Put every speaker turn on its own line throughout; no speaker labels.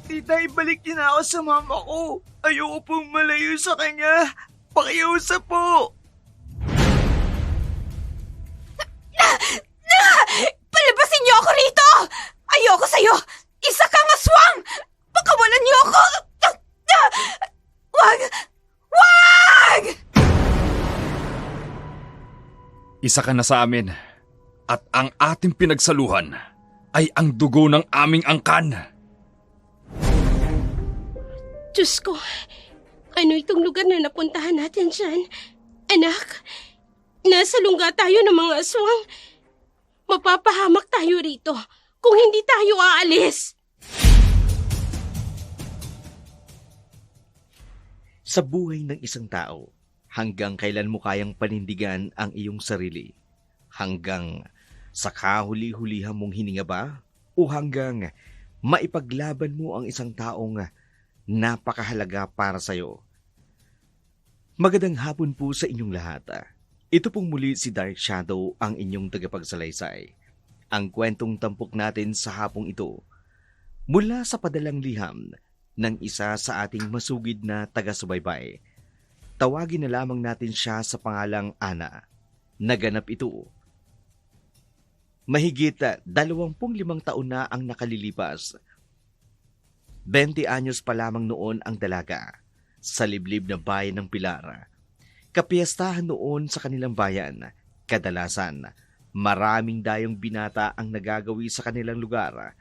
Tita, ibalik niyo na ako sa mama ko. Ayoko pong malayo sa kanya. Pakiusap po.
Palabasin niyo ako rito! Ayoko sa'yo! Isa kang aswang! Pakawalan niyo ako! Wag! Wag!
Isa ka na sa amin, at ang ating pinagsaluhan ay ang dugo ng aming angkan.
Diyos ko, ano itong lugar na napuntahan natin dyan? Anak, nasa lungga tayo ng mga aswang. Mapapahamak tayo rito kung hindi tayo aalis.
Sa buhay ng isang tao, hanggang kailan mo kayang panindigan ang iyong sarili? Hanggang sa kahuli-hulihan mong hininga ba? O hanggang maipaglaban mo ang isang taong napakahalaga para sa'yo? Magandang hapon po sa inyong lahat. Ito pong muli si Dark Shadow, ang inyong tagapagsalaysay. Ang kwentong tampok natin sa hapong ito, mula sa padalang liham ng isa sa ating masugid na taga-subaybay. Tawagin na lamang natin siya sa pangalang Ana. Naganap ito mahigit 25 taon na ang nakalilipas. 20 anyos pa lamang noon ang dalaga sa liblib na bayan ng Pilar. Kapiyastahan noon sa kanilang bayan, kadalasan maraming dayong binata ang nagagawi sa kanilang lugar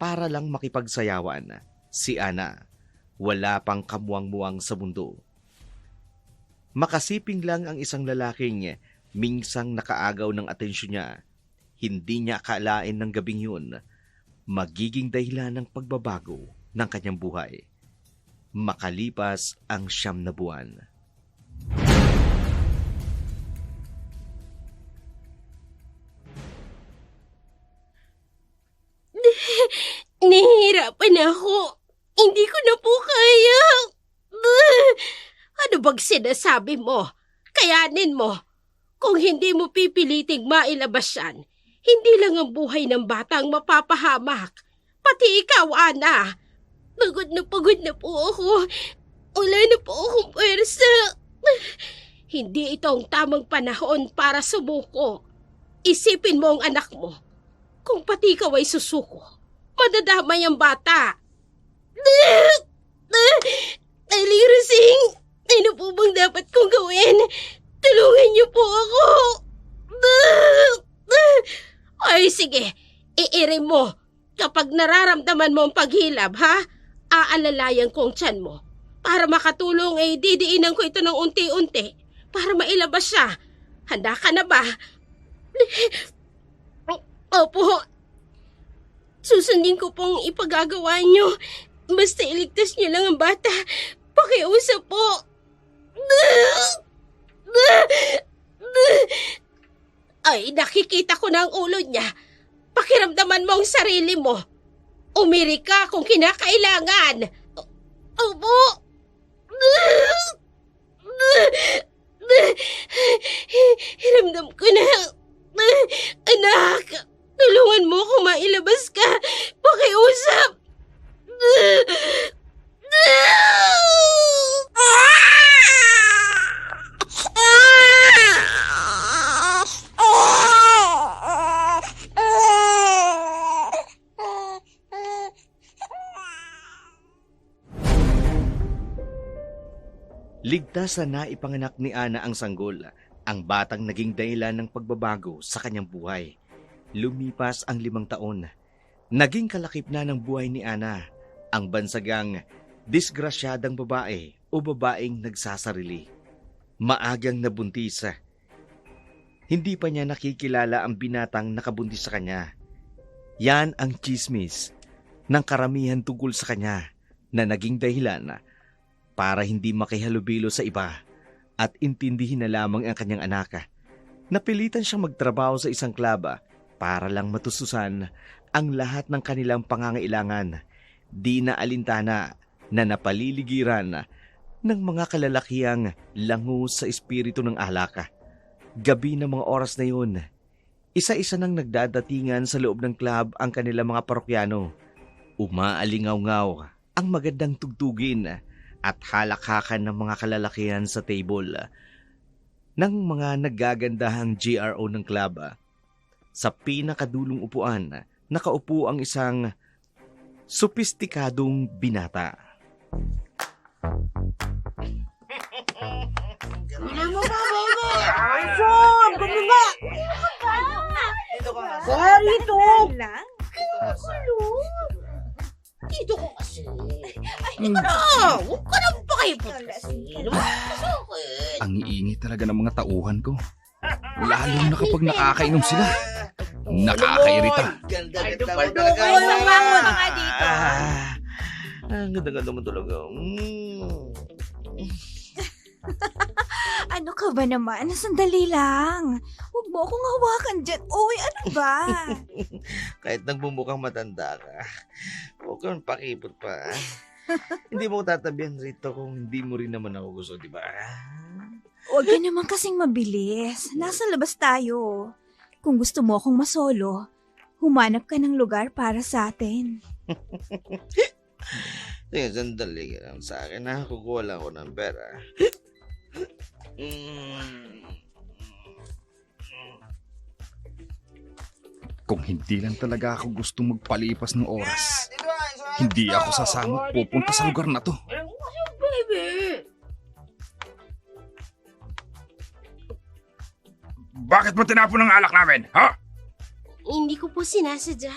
para lang makipagsayawan. Si Ana, wala pang kamuwang-muwang sa mundo. Makasiping lang ang isang lalaking minsang nakaagaw ng atensyon niya. Hindi niya akalain ng gabing yun magiging dahilan ng pagbabago ng kanyang buhay. Makalipas ang 9 na buwan.
Nahihirapan ako. Hindi ko na po kaya. Ano bang sinasabi mo? Kayanin mo. Kung hindi mo pipiliting mailabas yan, hindi lang ang buhay ng batang mapapahamak. Pati ikaw, Ana. Pagod na po ako. Wala na po akong pwersa. Hindi ito ang tamang panahon para sumuko. Isipin mo ang anak mo. Kung pati ikaw ay susuko, madadamay ang bata. Aling Rosing, ano po bang dapat kong gawin? Tulungan niyo po ako. Ay, sige. Iirin mo. Kapag nararamdaman mo ang paghilab, ha? Aalalayan ko ang tiyan mo. Para makatulong ay didiinan ko ito ng unti-unti para mailabas siya. Handa ka na ba? Opo. Susundin ko pong ipagagawa niyo. Basta iligtas niyo lang ang bata. Pakiusap po. Ay, nakikita ko na ang ulo niya. Pakiramdaman mo ang sarili mo. Umiri ka kung kinakailangan. Opo. Hiramdam ko na. Anak, tulungan mo kung mailabas ka. Pakiusap.
Ligtas na naipanganak ni Ana ang sanggol, ang batang naging dahilan ng pagbabago sa kanyang buhay. Lumipas ang 5 taon. Naging kalakip na ng buhay ni Ana, ang bansagang disgrasyadang babae o babaeng nagsasarili. Maagang nabuntis. Hindi pa niya nakikilala ang binatang nakabuntis sa kanya. Yan ang tsismis ng karamihan tungkol sa kanya na naging dahilan para hindi makihalubilo sa iba at intindihin na lamang ang kanyang anak. Napilitan siyang magtrabaho sa isang klaba para lang matustusan ang lahat ng kanilang pangangailangan. Di na alintana na napaliligiran ng mga kalalakihang langus sa espiritu ng alaka. Gabi ng mga oras na yun, isa-isa nang nagdadatingan sa loob ng club ang kanilang mga parokyano. Umaalingaw-ngaw ang magandang tugtugin at halakhakan ng mga kalalakihan sa table ng mga naggagandahang GRO ng club. Sa pinakadulong upuan, nakaupo ang isang sopistikadong binata.
Rito!
Dito ko kasi. Huwag ka na pakipot kasi.
Ang iingi talaga ng mga tauhan ko. Lalo na kapag nakakainom sila. Nakakairita.
Mga dito.
Ang ganda-ganda mo talaga.
Ano ka ba naman? Sandali lang. Huwag mo akong hawakan dyan. Uy, ano ba?
Kahit nagbumukhang matanda ka, huwag kang pakipot pa. Hindi mo ko tatabihan rito kung hindi mo rin naman ako gusto, di ba?
Huwag ka naman kasing mabilis. Nasa labas tayo. Kung gusto mo akong masolo, humanap ka ng lugar para sa atin.
Sige, sandali ka lang sa akin ha. Kukuha lang ako ng pera.
Kung hindi lang talaga ako gustong magpalipas ng oras, hindi ako sasama at pupunta sa lugar na to.
Baby!
Bakit mo tinapon ang alak namin, ha?
Hindi ko po sinasadya.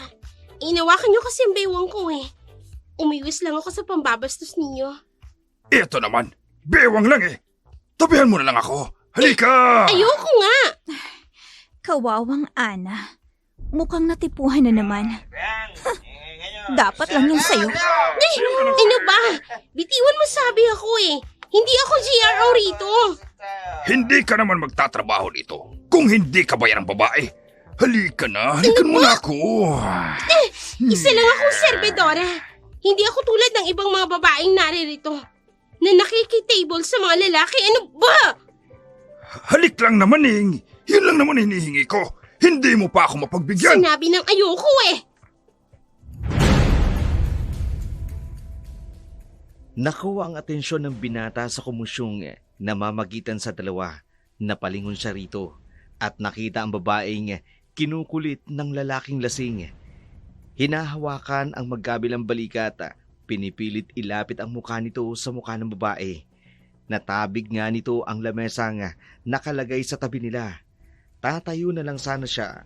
Inawakan niyo kasi ang baywang ko eh. Umiwis lang ako sa pambabastos ninyo.
Ito naman, bewang lang eh. Tabihan mo na lang ako. Halika!
Ayoko nga!
Kawawang Ana. Mukhang natipuhan na naman. Dapat lang yung sayo.
Ano ba? Bitiwan mo sabi ako eh. Hindi ako GRO rito.
Hindi ka naman magtatrabaho dito kung hindi ka bayan ng babae. Halika na, halikan mo na ako.
Isa lang akong serbedora. Hindi ako tulad ng ibang mga babaeng naririto na nakikitable sa mga lalaki. Ano ba?
Halik lang naman eh. Yun lang naman hinihingi ko. Hindi mo pa ako mapagbigyan.
Sinabi ng ayoko eh.
Nakuha ang atensyon ng binata sa kumusyong na mamagitan sa dalawa. Napalingon siya rito at nakita ang babaeng kinukulit ng lalaking lasing. Hinahawakan ang magkabilang balikat, pinipilit ilapit ang mukha nito sa mukha ng babae. Natabig nga nito ang lamesang nakalagay sa tabi nila. Tatayo na lang sana siya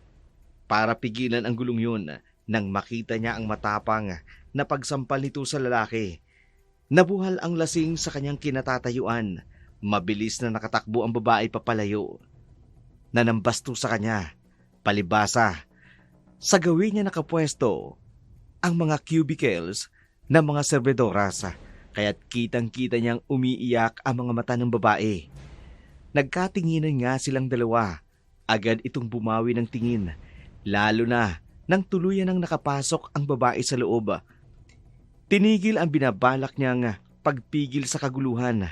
para pigilan ang gulong yun nang makita niya ang matapang na pagsampal nito sa lalaki. Nabuhal ang lasing sa kanyang kinatatayuan. Mabilis na nakatakbo ang babae papalayo. Nanambasto sa kanya, palibasa. Sa gawin niya nakapwesto ang mga cubicles ng mga servedoras, kaya't kitang-kita niyang umiiyak ang mga mata ng babae. Nagkatinginan nga silang dalawa. Agad itong bumawi ng tingin, lalo na nang tuluyan ang nakapasok ang babae sa loob. Tinigil ang binabalak niyang pagpigil sa kaguluhan.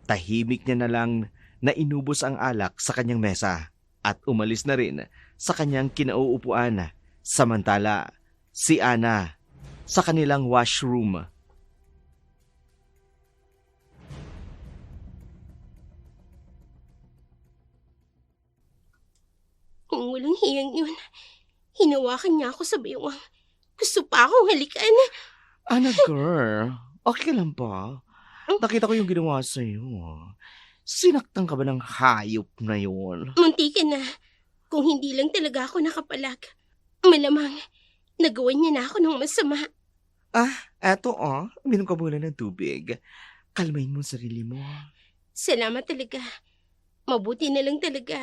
Tahimik niya na lang na inubos ang alak sa kanyang mesa at umalis na rin sa kanyang kinauupuan. Samantala, si Ana sa kanilang washroom.
Ang walang hiyang yun. Hinawakan niya ako sa baywang. Gusto pa akong halikan.
Ana girl, okay ka lang ba? Nakita ko yung ginawa sa'yo. Sinaktan ka ba ng hayop na yun?
Munti ka na. Kung hindi lang talaga ako nakapalag. Malamang, nagawan niya na ako ng masama.
Eto minom ka muna ng tubig. Kalmahin mo ang sarili mo.
Salamat talaga. Mabuti na lang talaga.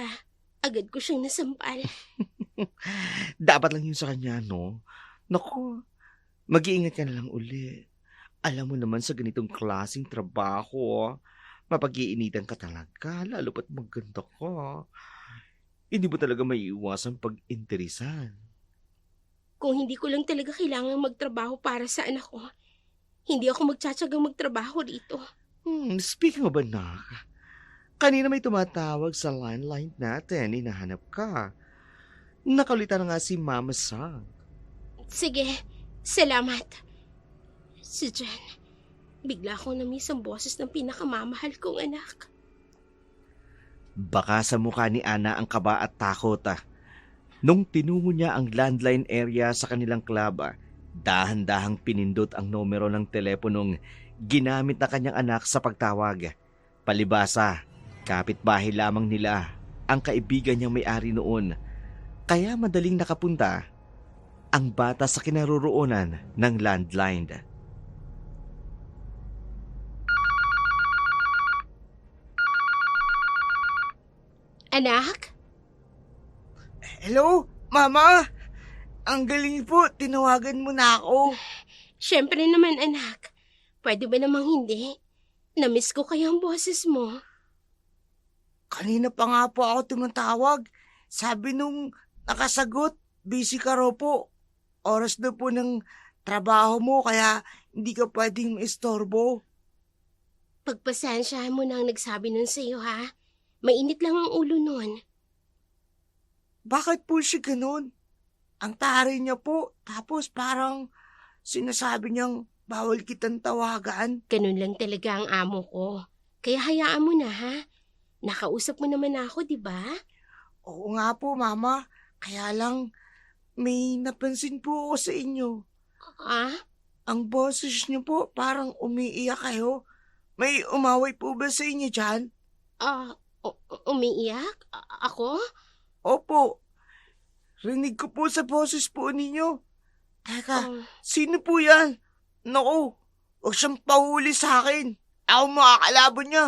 Agad ko siyang nasampal.
Dapat lang yun sa kanya, no? Naku, mag-iingat ka na lang uli. Alam mo naman sa ganitong klaseng trabaho, mapag-iinitan ka talaga, lalo pat maganda ka. Hindi mo talaga maiiwasan pag-interesan.
Kung hindi ko lang talaga kailangan magtrabaho para sa anak ko, hindi ako magtsatsagang magtrabaho dito.
Speaking of anak, kanina may tumatawag sa landline natin, hinahanap ka. Nakaulitan na nga si Mama Sang.
Sige, salamat. Si Jen. Bigla akong namiss ang boses ng pinakamamahal kong anak.
Baka sa mukha ni Ana ang kaba at takot. Nung tinungo niya ang landline area sa kanilang club, dahan-dahang pinindot ang numero ng teleponong ginamit na kanyang anak sa pagtawag. Palibasa, kapitbahay lamang nila ang kaibigan niyang may-ari noon, kaya madaling nakapunta ang bata sa kinaroroonan ng landline.
Anak?
Hello, Mama? Ang galing po, tinawagan mo na ako.
Siyempre naman, anak. Pwede ba namang hindi? Namiss ko kaya ang boses mo.
Kanina pa nga po ako tumatawag. Sabi nung nakasagot, busy ka raw po. Oras na po ng trabaho mo, kaya hindi ka pwedeng maistorbo.
Pagpasensyahan mo na ang nagsabi nun sa'yo, ha? Mainit lang ang ulo nun.
Bakit po siya ganun? Ang taray niya po, tapos parang sinasabi niyang bawal kitang tawagan.
Ganun lang talaga ang amo ko. Kaya hayaan mo na, ha? Nakausap mo naman ako, di ba?
Oo nga po, Mama. Kaya lang, may napansin po ako sa inyo.
Ah?
Ang boses niyo po, parang umiiyak kayo. May umaway po ba sa inyo dyan?
Umiiyak? Ako?
Opo. Rinig ko po sa boses po ninyo. Teka, sino po yan? Naku, huwag siyang pahuli sa akin. Ako makakalaban niya.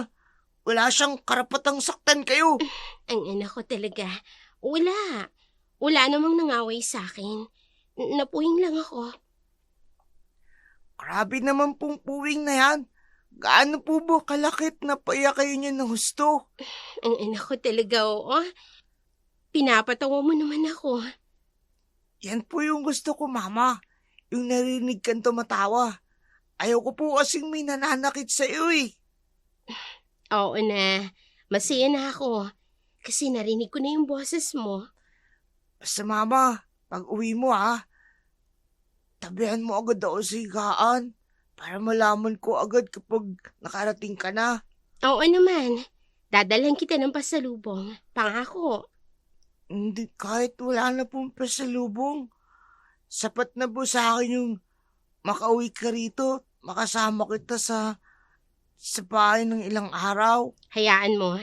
Wala siyang karapatang saktan kayo.
Ang anak ko talaga. Wala. Wala namang nangaway sa akin. Napuwing lang ako.
Grabe naman pong puwing na yan. Gaano po ba kalakit na paiyak kayo niya ng husto?
Ang anak ko talaga, oo. Pinapatawa mo naman ako.
Yan po yung gusto ko, Mama. Yung narinig kang tumatawa. Ayaw ko po kasing may nananakit sa iyo eh.
Oo na. Masaya na ako. Kasi narinig ko na yung boses mo.
Basta, Mama, pag uwi mo tabihan mo agad ako sa higaan para malaman ko agad kapag nakarating ka na.
Oo naman. Dadalhan kita ng pasalubong. Pangako.
Hindi, kahit wala na pong pasalubong. Sapat na po sa akin yung makauwi ka rito, makasama kita sa bahay ng ilang araw.
Hayaan mo.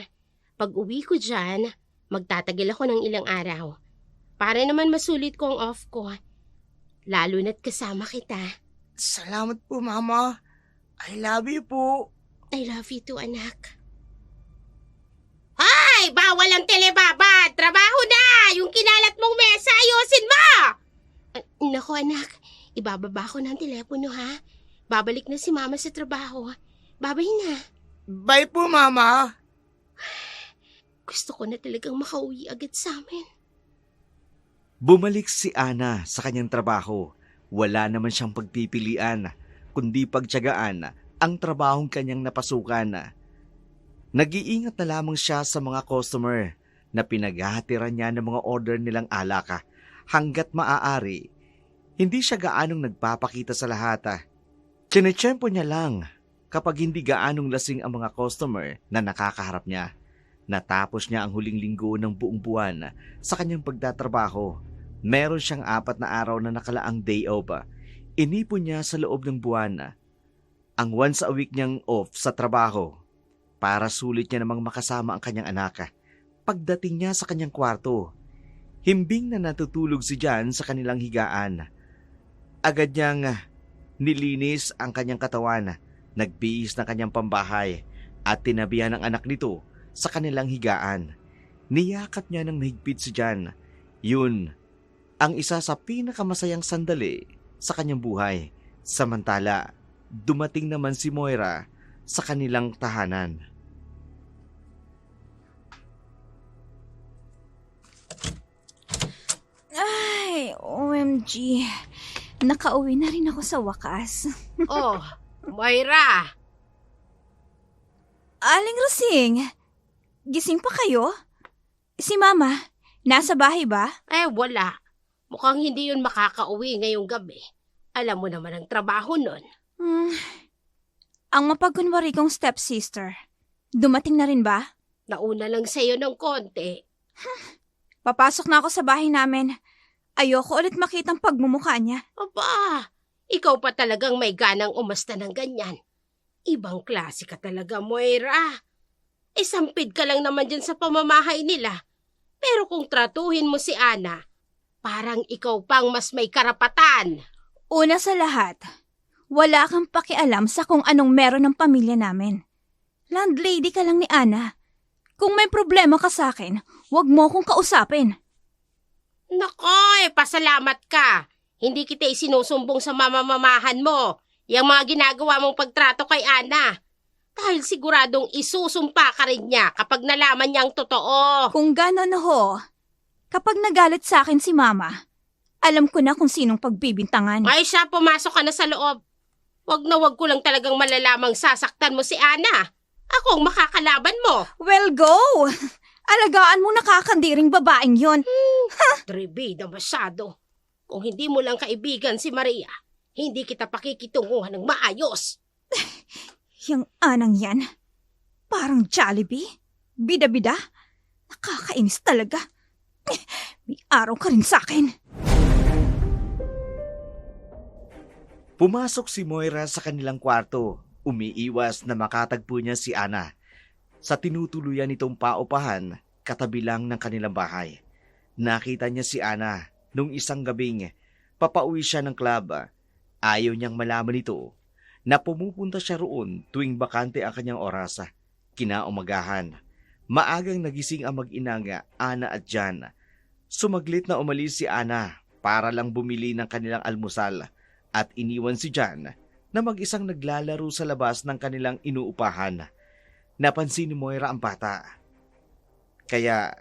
Pag uwi ko dyan, magtatagal ako ng ilang araw. Para naman masulit ko ang off ko. Lalo na't kasama kita.
Salamat po, Mama. I love you po.
I love you too, anak. Ay! Bawal ang telebabad! Trabaho na! Yung kinalat mong mesa, ayusin mo! Naku, anak. Ibababa ko ng telepono, ha? Babalik na si Mama sa trabaho. Babay na.
Bye po, Mama.
Gusto ko na talagang makauwi agad sa amin.
Bumalik si Ana sa kanyang trabaho. Wala naman siyang pagpipilian, kundi pagtiyagaan ang trabahong kanyang napasukan. Nag-iingat na lamang siya sa mga customer na pinaghahatiran niya ng mga order nilang alak hanggat maaari. Hindi siya gaanong nagpapakita sa lahat. Tsinetsyempo niya lang kapag hindi gaanong lasing ang mga customer na nakakaharap niya. Natapos niya ang huling linggo ng buong buwan sa kanyang pagtatrabaho. Meron siyang 4 na araw na nakalaang day off. Inipon niya sa loob ng buwan ang once a week niyang off sa trabaho para sulit niya namang makasama ang kanyang anak. Pagdating niya sa kanyang kwarto, himbing na natutulog si Jan sa kanilang higaan. Agad niyang nilinis ang kanyang katawan, nagbihis ng kanyang pambahay at tinabihan ang anak nito sa kanilang higaan. Niyakap niya ng mahigpit si Jan. Yun ang isa sa pinakamasayang sandali sa kanyang buhay. Samantala, dumating naman si Moira sa kanilang tahanan.
Ay, OMG. Nakauwi na rin ako sa wakas.
Oh, Moira!
Aling Rosing, gising pa kayo? Si Mama, nasa bahay ba?
Wala. Mukhang hindi yun makakauwi ngayong gabi. Alam mo naman ang trabaho nun.
Ang mapagkunwari kong stepsister. Dumating na rin ba?
Nauna lang sa'yo ng konti.
Papasok na ako sa bahay namin. Ayoko ulit makitang pagmumukha niya.
Aba, ikaw pa talagang may ganang umasta ng ganyan. Ibang klase ka talaga, Moira. Sampid ka lang naman dyan sa pamamahay nila. Pero kung tratuhin mo si Ana, parang ikaw pang mas may karapatan.
Una sa lahat, wala kang pakialam sa kung anong meron ng pamilya namin. Landlady ka lang ni Ana. Kung may problema ka sa akin, huwag mo akong kausapin.
Nakoy, pasalamat ka. Hindi kita isinusumbong sa mamamamahan mo. Yung mga ginagawa mong pagtrato kay Ana. Dahil siguradong isusumpa ka rin niya kapag nalaman niyang totoo.
Kung gano'n ho, kapag nagalit sa akin si Mama, alam ko na kung sinong pagbibintangan.
Ay siya, pumasok ka na sa loob. Wag na wag ko lang talagang malalamang sasaktan mo si Ana. Ako ang makakalaban mo.
Well, go! Alagaan mo nakakandiring babaeng yon.
Tribida masyado. Kung hindi mo lang kaibigan si Maria, hindi kita pakikitunguhan ng maayos.
Yung anang yan, parang Jollibee. Bida-bida. Nakakainis talaga. May araw ka rin sa akin.
Pumasok si Moira sa kanilang kwarto. Umiiwas na makatagpo niya si Ana. Sa tinutuluyan nitong paupahan, katabi lang ng kanilang bahay. Nakita niya si Ana nung isang gabing papauwi siya ng club. Ayaw niyang malaman ito na pumupunta siya roon tuwing bakante ang kanyang oras. Kinaumagahan, maagang nagising ang mag-inang Ana at Jan. Sumaglit na umalis si Ana para lang bumili ng kanilang almusal at iniwan si Jan na mag-isang naglalaro sa labas ng kanilang inuupahan. Napansin ni Moira ang bata. Kaya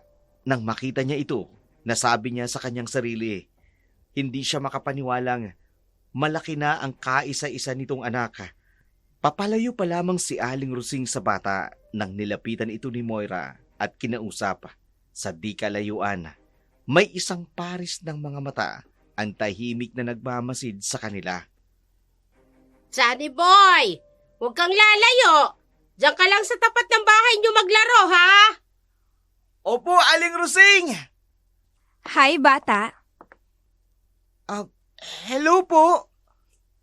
nang makita niya ito, nasabi niya sa kanyang sarili, hindi siya makapaniwalang malaki na ang kaisa-isa nitong anak. Papalayo pa lamang si Aling Rosing sa bata nang nilapitan ito ni Moira at kinausap. Sa di kalayuan, may isang paris ng mga mata ang tahimik na nagmamasid sa kanila.
Johnny boy, huwag kang lalayo. Diyan ka lang sa tapat ng bahay niyo maglaro, ha?
Opo, Aling Rosing!
Hi, bata.
Hello po.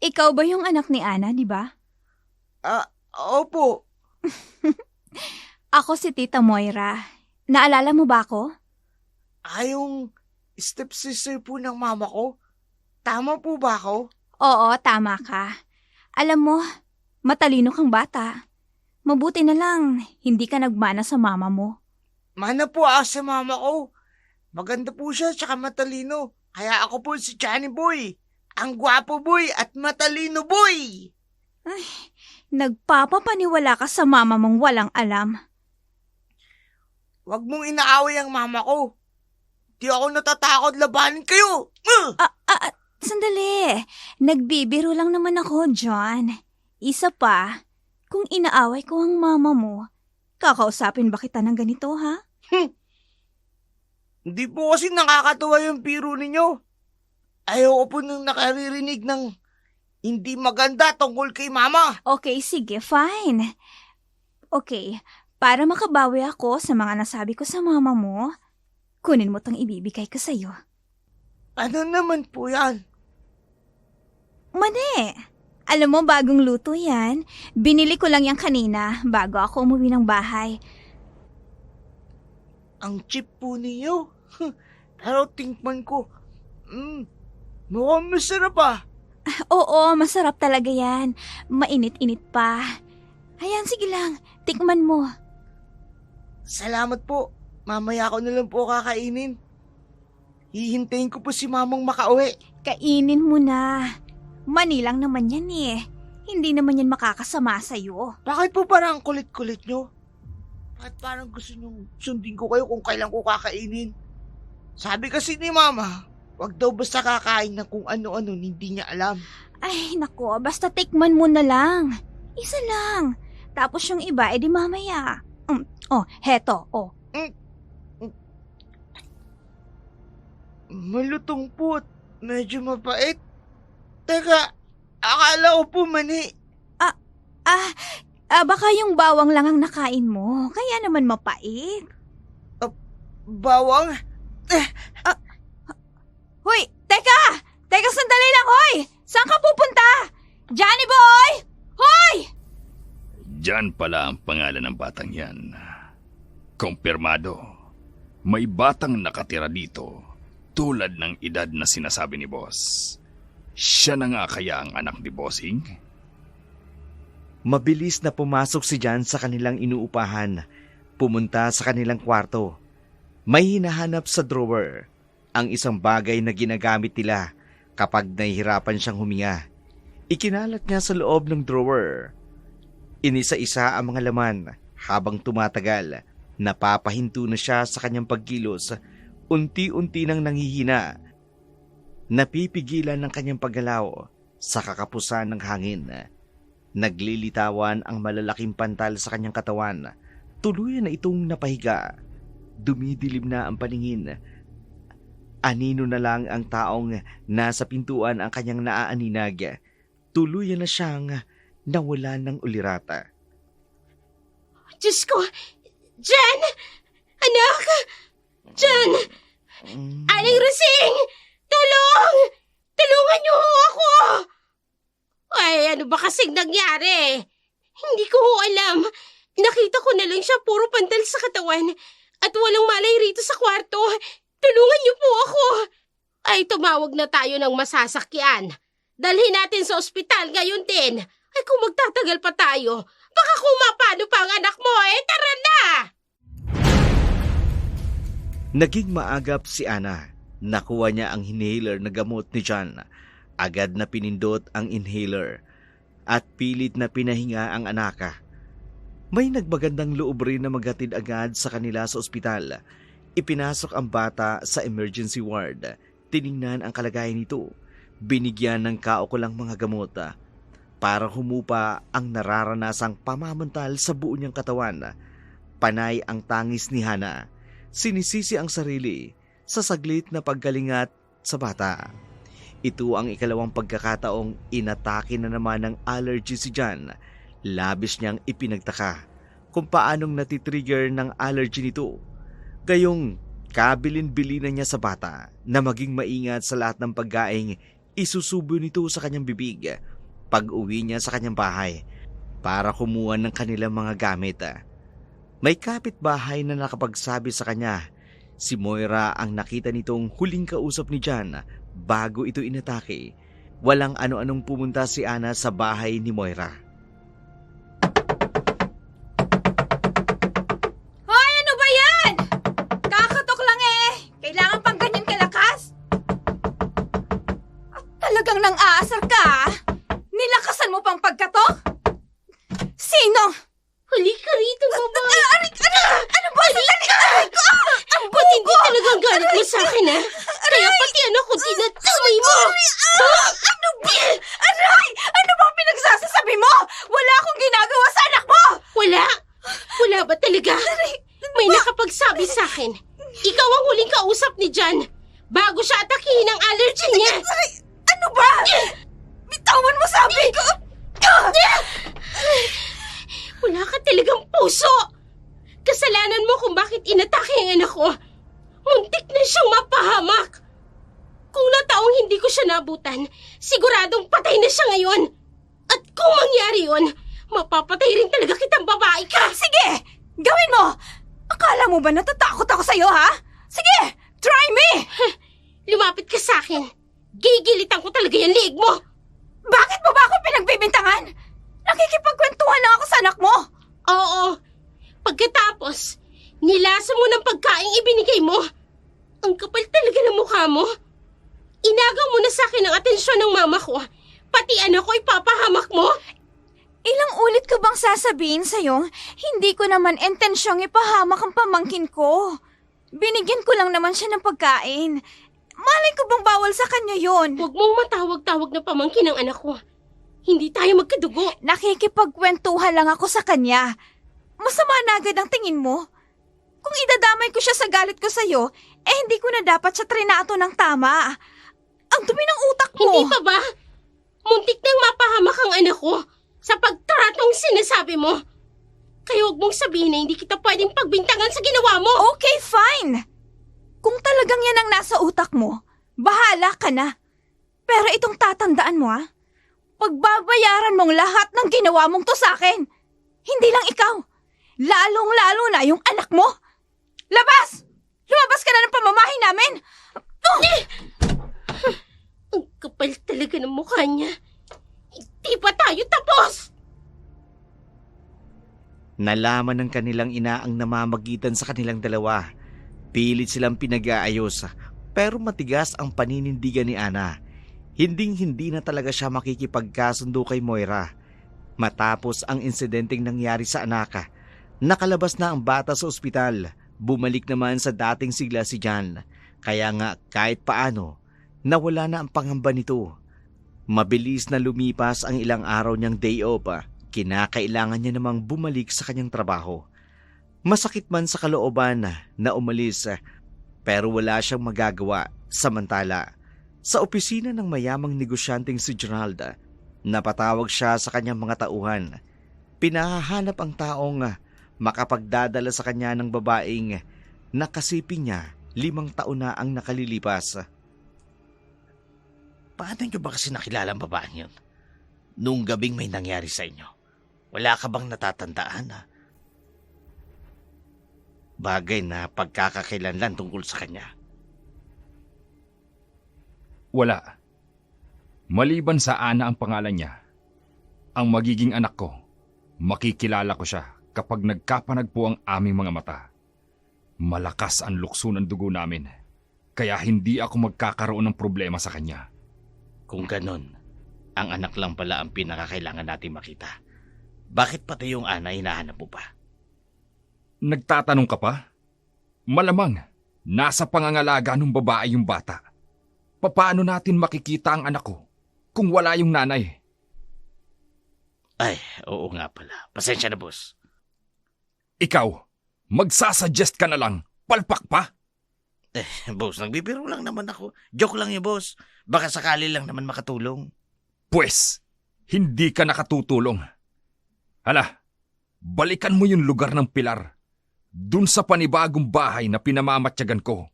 Ikaw ba yung anak ni Ana, di ba?
Opo.
Ako si Tita Moira. Naalala mo ba ako?
Yung stepsister po ng mama ko. Tama po ba ako?
Oo, tama ka. Alam mo, matalino kang bata. Mabuti na lang, hindi ka nagmana sa mama mo.
Mana po ako sa mama ko. Maganda po siya tsaka matalino. Kaya ako po si Johnny Boy. Ang gwapo boy at matalino boy.
Nagpapapaniwala ka sa mama mong walang alam.
Huwag mong inaaway ang mama ko. Di ako natatakot labanin kayo.
Sandali, nagbibiro lang naman ako, John. Isa pa, kung inaaway ko ang mama mo, kakausapin ba kita ng ganito, ha?
Hindi po kasi nakakatuwa yung biro ninyo. Ayoko po nang nakaririnig ng hindi maganda tungkol kay mama.
Okay, sige, fine. Okay, para makabawi ako sa mga nasabi ko sa mama mo, kunin mo tong ibibigay ko sa'yo.
Ano naman po yan?
Mane! Alam mo, bagong luto yan. Binili ko lang yan kanina bago ako umuwi ng bahay.
Ang cheap po ninyo. Pero tingnan ko. Mukhang masarap ah.
Oo, masarap talaga yan. Mainit-init pa. Ayan, sige lang. Tikman mo.
Salamat po. Mamaya ko na lang po kakainin. Hihintayin ko po si mamang makauwi.
Kainin mo na. Manilang naman yan eh. Hindi naman yan makakasama sa'yo.
Bakit po parang kulit-kulit nyo? Bakit parang gusto nyo sundin ko kayo kung kailan ko kakainin? Sabi kasi ni mama, wag daw basta kakain ng kung ano-ano hindi niya alam.
Ay, nako, basta tikman mo na lang. Isa lang. Tapos yung iba, edi mamaya. Heto,
Malutong po at medyo mapait. Teka, akala ko po mani.
Baka yung bawang lang ang nakain mo. Kaya naman mapait.
Bawang?
Hoy, teka! Teka, sandali lang, hoy! Saan ka pupunta? Johnny boy! Hoy!
Jan pala ang pangalan ng batang yan. Kumpirmado, may batang nakatira dito tulad ng edad na sinasabi ni Boss. Siya na nga kaya ang anak ni Bossing?
Mabilis na pumasok si Jan sa kanilang inuupahan. Pumunta sa kanilang kwarto. May hinahanap sa drawer, ang isang bagay na ginagamit nila kapag nahihirapan siyang huminga. Ikinalat niya sa loob ng drawer. Inisa-isa ang mga laman habang tumatagal. Napapahinto na siya sa kanyang pagkilos. Unti-unti nang nanghihina. Napipigilan ng kanyang paggalaw sa kakapusan ng hangin. Naglilitawan ang malalaking pantal sa kanyang katawan. Tuluyan na itong napahiga. Dumidilim na ang paningin. Anino na lang ang taong nasa pintuan ang kanyang naaaninag. Tuluyan na siyang nawala ng ulirata.
Diyos ko! Jan! Anak! Jan! Aling Rosing! Tulong! Tulungan niyo ho ako! Ay, ano ba kasing nangyari? Hindi ko ho alam. Nakita ko na lang siya puro pantal sa katawan at walang malay rito sa kwarto. Tulungan niyo po ako. Ay, tumawag na tayo ng masasakyan. Dalhin natin sa ospital ngayon din. Ay, kung magtatagal pa tayo, baka kumapano pa ang anak mo Tara na!
Naging maagap si Ana. Nakuha niya ang inhaler na gamot ni John. Agad na pinindot ang inhaler at pilit na pinahinga ang anaka. May nagbagandang loob rin na maghatid agad sa kanila sa ospital. Ipinasok ang bata sa emergency ward. Tiningnan ang kalagayan nito. Binigyan ng kaukulang mga gamot para humupa ang nararanasang pamamantal sa buo niyang katawan. Panay ang tangis ni Hana. Sinisisi ang sarili sa saglit na paggalingat sa bata. Ito ang ikalawang pagkakataong inatake na naman ng allergy si Jan. Labis niyang ipinagtaka kung paanong natitrigger ng allergy nito. Gayong kabilin-bilinan niya sa bata na maging maingat sa lahat ng pagkaing isusubo nito sa kanyang bibig pag-uwi niya sa kanyang bahay para kumuha ng kanilang mga gamit. May kapitbahay na nakapagsabi sa kanya, si Moira ang nakita nitong huling kausap ni Jan bago ito inatake. Walang ano-anong pumunta si Ana sa bahay ni Moira.
Hoy, ano ba yan? Kakatok lang eh. Kailangan pang ganyan kalakas? Talagang nang-aasar ka ah. Nilakasan mo pang pagkatok? Sino?
Huli ka rito, mama.
Ano ba? Aray ko! Ang
Ba't hindi talagang galit mo sa akin, Kaya pati anak ko dinadamay mo.
Ano ba? Aray! Ano bang pinagsasasabi mo? Wala akong ginagawa sa anak mo!
Wala? Wala ba talaga? May nakapagsabi sa akin. Ikaw ang huling kausap ni Jan bago siya atakihin ang allergy niya.
Ano ba? Bitawan mo sabi ko!
Wala ka talagang puso. Kasalanan mo kung bakit inatake ang anak ko. Muntik na siyang mapahamak. Kung nataong hindi ko siya nabutan, siguradong patay na siya ngayon. At kung mangyari yun, mapapatay rin talaga kitang babae ka.
Sige! Gawin mo! Akala mo ba natatakot ako sa'yo, ha? Sige! Try me!
Lumapit ka sa akin. Gigilitan ko talaga yung liig mo.
Bakit mo ba ako pinagbibintangan? Nakikipagkwentuhan lang ako sa anak mo.
Oo. Pagkatapos, nilasa mo ng pagkaing ibinigay mo. Ang kapal talaga ng mukha mo. Inagaw mo na sa akin ang atensyon ng mama ko. Pati anak ko ipapahamak mo.
Ilang ulit ko bang sasabihin sa'yo, hindi ko naman intensyong ipahamak ang pamangkin ko. Binigyan ko lang naman siya ng pagkain. Malay ko bang bawal sa kanya yon?
Huwag mong matawag-tawag na pamangkin ng anak ko. Hindi tayo magkadugo.
Nakikipagkwentuhan lang ako sa kanya. Masama na agad ang tingin mo. Kung idadamay ko siya sa galit ko sa'yo, hindi ko na dapat siya trinato ng tama. Ang dumi ng utak mo.
Hindi pa ba? Muntik nang mapahamak ang anak ko sa pagtratong sinasabi mo? Kaya huwag mong sabihin na hindi kita pwedeng pagbintangan sa ginawa mo.
Okay, fine. Kung talagang yan ang nasa utak mo, bahala ka na. Pero itong tatandaan mo, pagbabayaran mong lahat ng ginawa mong to sa akin. Hindi lang ikaw. Lalong-lalo na yung anak mo. Labas! Lumabas ka na ng pamamahay namin!
Ang kapal talaga ng mukha niya. Hindi pa tayo tapos!
Nalaman ng kanilang ina ang namamagitan sa kanilang dalawa. Pilit silang pinag-aayos, pero matigas ang paninindigan ni Ana. Hinding-hindi na talaga siya makikipagkasundo kay Moira. Matapos ang insidenteng nangyari sa anak, nakalabas na ang bata sa ospital. Bumalik naman sa dating sigla si John. Kaya nga kahit paano, nawala na ang pangamba nito. Mabilis na lumipas ang ilang araw niyang day off. Kinakailangan niya namang bumalik sa kanyang trabaho. Masakit man sa kalooban na umalis, pero wala siyang magagawa. Samantala, sa opisina ng mayamang negosyanteng si Gerald, napatawag siya sa kanyang mga tauhan. Pinahahanap ang taong makapagdadala sa kanya ng babaeng nakasiping niya 5 taon na ang nakalilipas. Paano niyo ba kasi nakilala ang babaeng yun? Noong gabing may nangyari sa inyo, wala ka bang natatandaan? Bagay na pagkakakilanlan tungkol sa kanya.
Wala. Maliban sa Ana ang pangalan niya, ang magiging anak ko, makikilala ko siya kapag nagkapanagpo ang aming mga mata. Malakas ang lukso ng dugo namin, kaya hindi ako magkakaroon ng problema sa kanya.
Kung ganon, ang anak lang pala ang pinakakailangan natin makita. Bakit pati yung Ana hinahanap mo pa?
Nagtatanong ka pa? Malamang, nasa pangangalaga ng babae yung bata. Paano natin makikita ang anak ko kung wala yung nanay?
Ay, oo nga pala. Pasensya na, boss.
Ikaw, magsasuggest ka na lang, palpak pa?
Boss, nagbibiro lang naman ako. Joke lang yun, boss. Baka sakali lang naman makatulong.
Pwes, hindi ka nakatutulong. Hala, balikan mo yung lugar ng Pilar. Dun sa panibagong bahay na pinamamatyagan ko.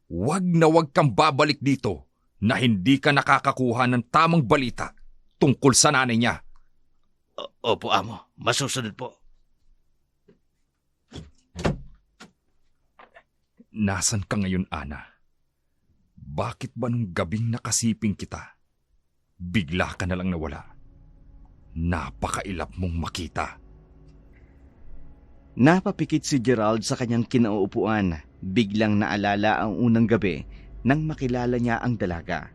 Wag na wag kang babalik dito na hindi ka nakakakuha ng tamang balita tungkol sa nanay niya.
Opo, amo. Masusunod po.
Nasaan ka ngayon, Ana? Bakit ba nung gabing nakasiping kita, bigla ka na lang nawala? Napakailap mong makita.
Napapikit si Gerald sa kanyang kinauupuan. Biglang naalala ang unang gabi nang makilala niya ang dalaga.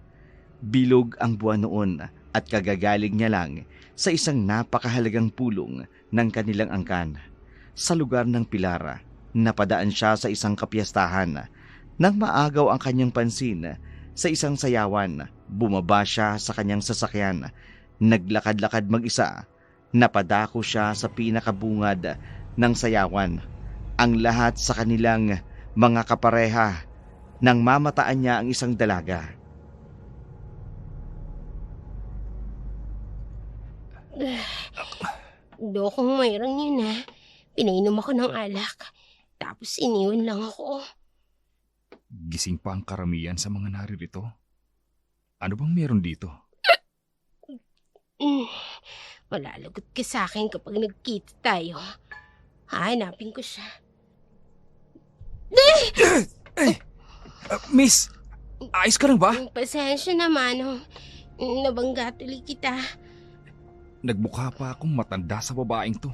Bilog ang buwan noon at kagagaling niya lang sa isang napakahalagang pulong ng kanilang angkan. Sa lugar ng Pilar, napadaan siya sa isang kapiyastahan. Nang maagaw ang kanyang pansin sa isang sayawan, bumaba siya sa kanyang sasakyan. Naglakad-lakad mag-isa. Napadako siya sa pinakabungad ng sayawan. Ang lahat sa kanilang mga kapareha nang mamataan niya ang isang dalaga.
Dokong Moirang yun Pinainom ako ng alak. Tapos iniwan lang ako.
Gising pa ang karamihan sa mga naririto. Ano bang meron dito?
Malalagot ka sa akin kapag nagkita tayo. Hahanapin ko siya.
Miss, ayos ka lang ba?
Pasensya naman. Nabangga tuloy kita.
Nagmukha pa akong matanda sa babaeng to.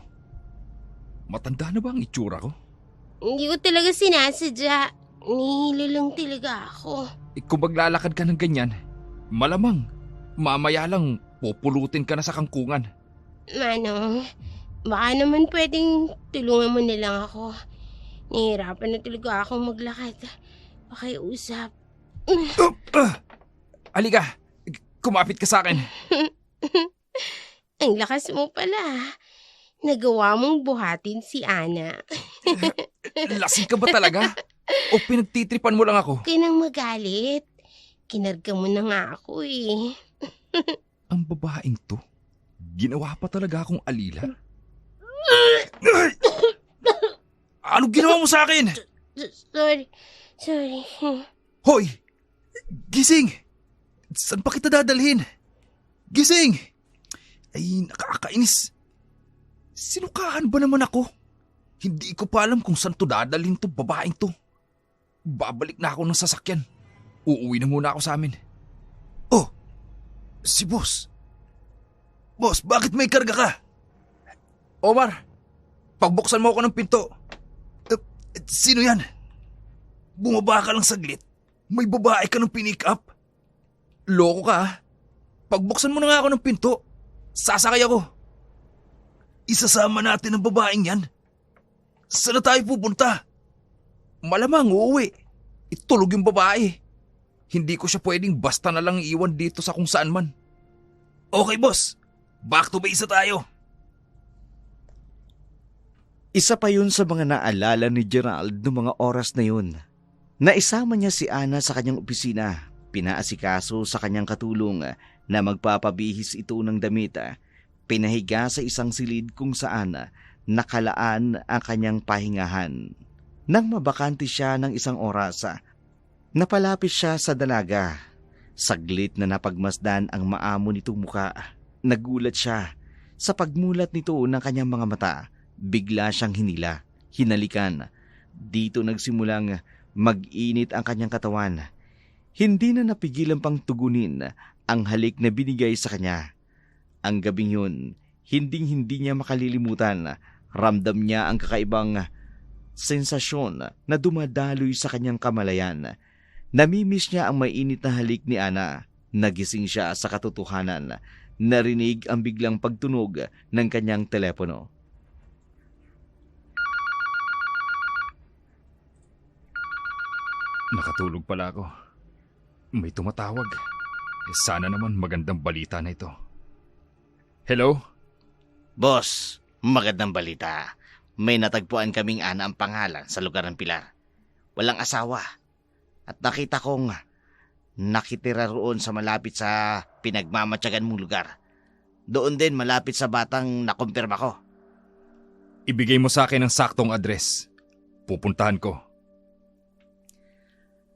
Matanda na ba ang itsura ko?
Hindi ko talaga sinasadya. Nihilo lang talaga ako.
Kung maglalakad ka ng ganyan, malamang, mamaya lang pupulutin ka na sa kangkungan.
Manong, baka naman pwedeng tulungan mo na lang ako. Nahihirapan na talaga akong maglakad. Pakiusap.
Halika, kumapit ka sa akin.
Ang lakas mo pala. Nagawa mong buhatin si Ana.
Lasing ka ba talaga? O pinagtitripan mo lang ako?
Huwag ka nang magalit. Kinarga mo na nga ako
Ang babaeng to, ginawa pa talaga akong alila. Ay! Anong ginawa mo sa akin?
Sorry.
Hoy! Gising! Saan pa kita dadalhin? Gising! Ay, nakakainis. Sinukahan ba naman ako? Hindi ko pa alam kung saan to dadalhin to babaeng to. Babalik na ako ng sasakyan. Uuwi na muna ako sa amin. Oh! Si boss. Boss, bakit may karga ka? Omar, pagbuksan mo ako ng pinto. Sino yan? Bumaba ka lang saglit. May babae ka ng pinick up. Loko ka ha? Pagbuksan mo na nga ako ng pinto, sasakay ako. Isasama natin ang babaeng yan. Saan na tayo pupunta? Malamang uuwi. Itulog yung babae. Hindi ko siya pwedeng basta na lang iwan dito sa kung saan man. Okay boss, back to base na tayo.
Isa pa yun sa mga naalala ni Gerald noong mga oras na yun. Naisama niya si Ana sa kanyang opisina. Pinaasikaso sa kanyang katulong na magpapabihis ito ng damit. Pinahiga sa isang silid kung saan nakalaan ang kanyang pahingahan. Nang mabakante siya ng isang oras, napalapit siya sa dalaga. Saglit na napagmasdan ang maamo nitong muka. Nagulat siya sa pagmulat nito ng kanyang mga mata. Bigla siyang hinalikan. Dito nagsimulang mag-init ang kanyang katawan. Hindi na napigilan pang tugunin ang halik na binigay sa kanya. Ang gabing yun, hindi niya makalilimutan. Ramdam niya ang kakaibang sensasyon na dumadaloy sa kanyang kamalayan. Namimiss niya ang mainit na halik ni Ana. Nagising siya sa katotohanan. Narinig ang biglang pagtunog ng kanyang telepono.
Nakatulog pala ako. May tumatawag. Sana naman magandang balita na ito. Hello?
Boss, magandang balita. May natagpuan kaming Ana ang pangalan sa lugar ng Pilar. Walang asawa. At nakita kong nakitira roon sa malapit sa pinagmamatyagan mong lugar. Doon din malapit sa batang nakumpirma ko.
Ibigay mo sa akin ang saktong address. Pupuntahan ko.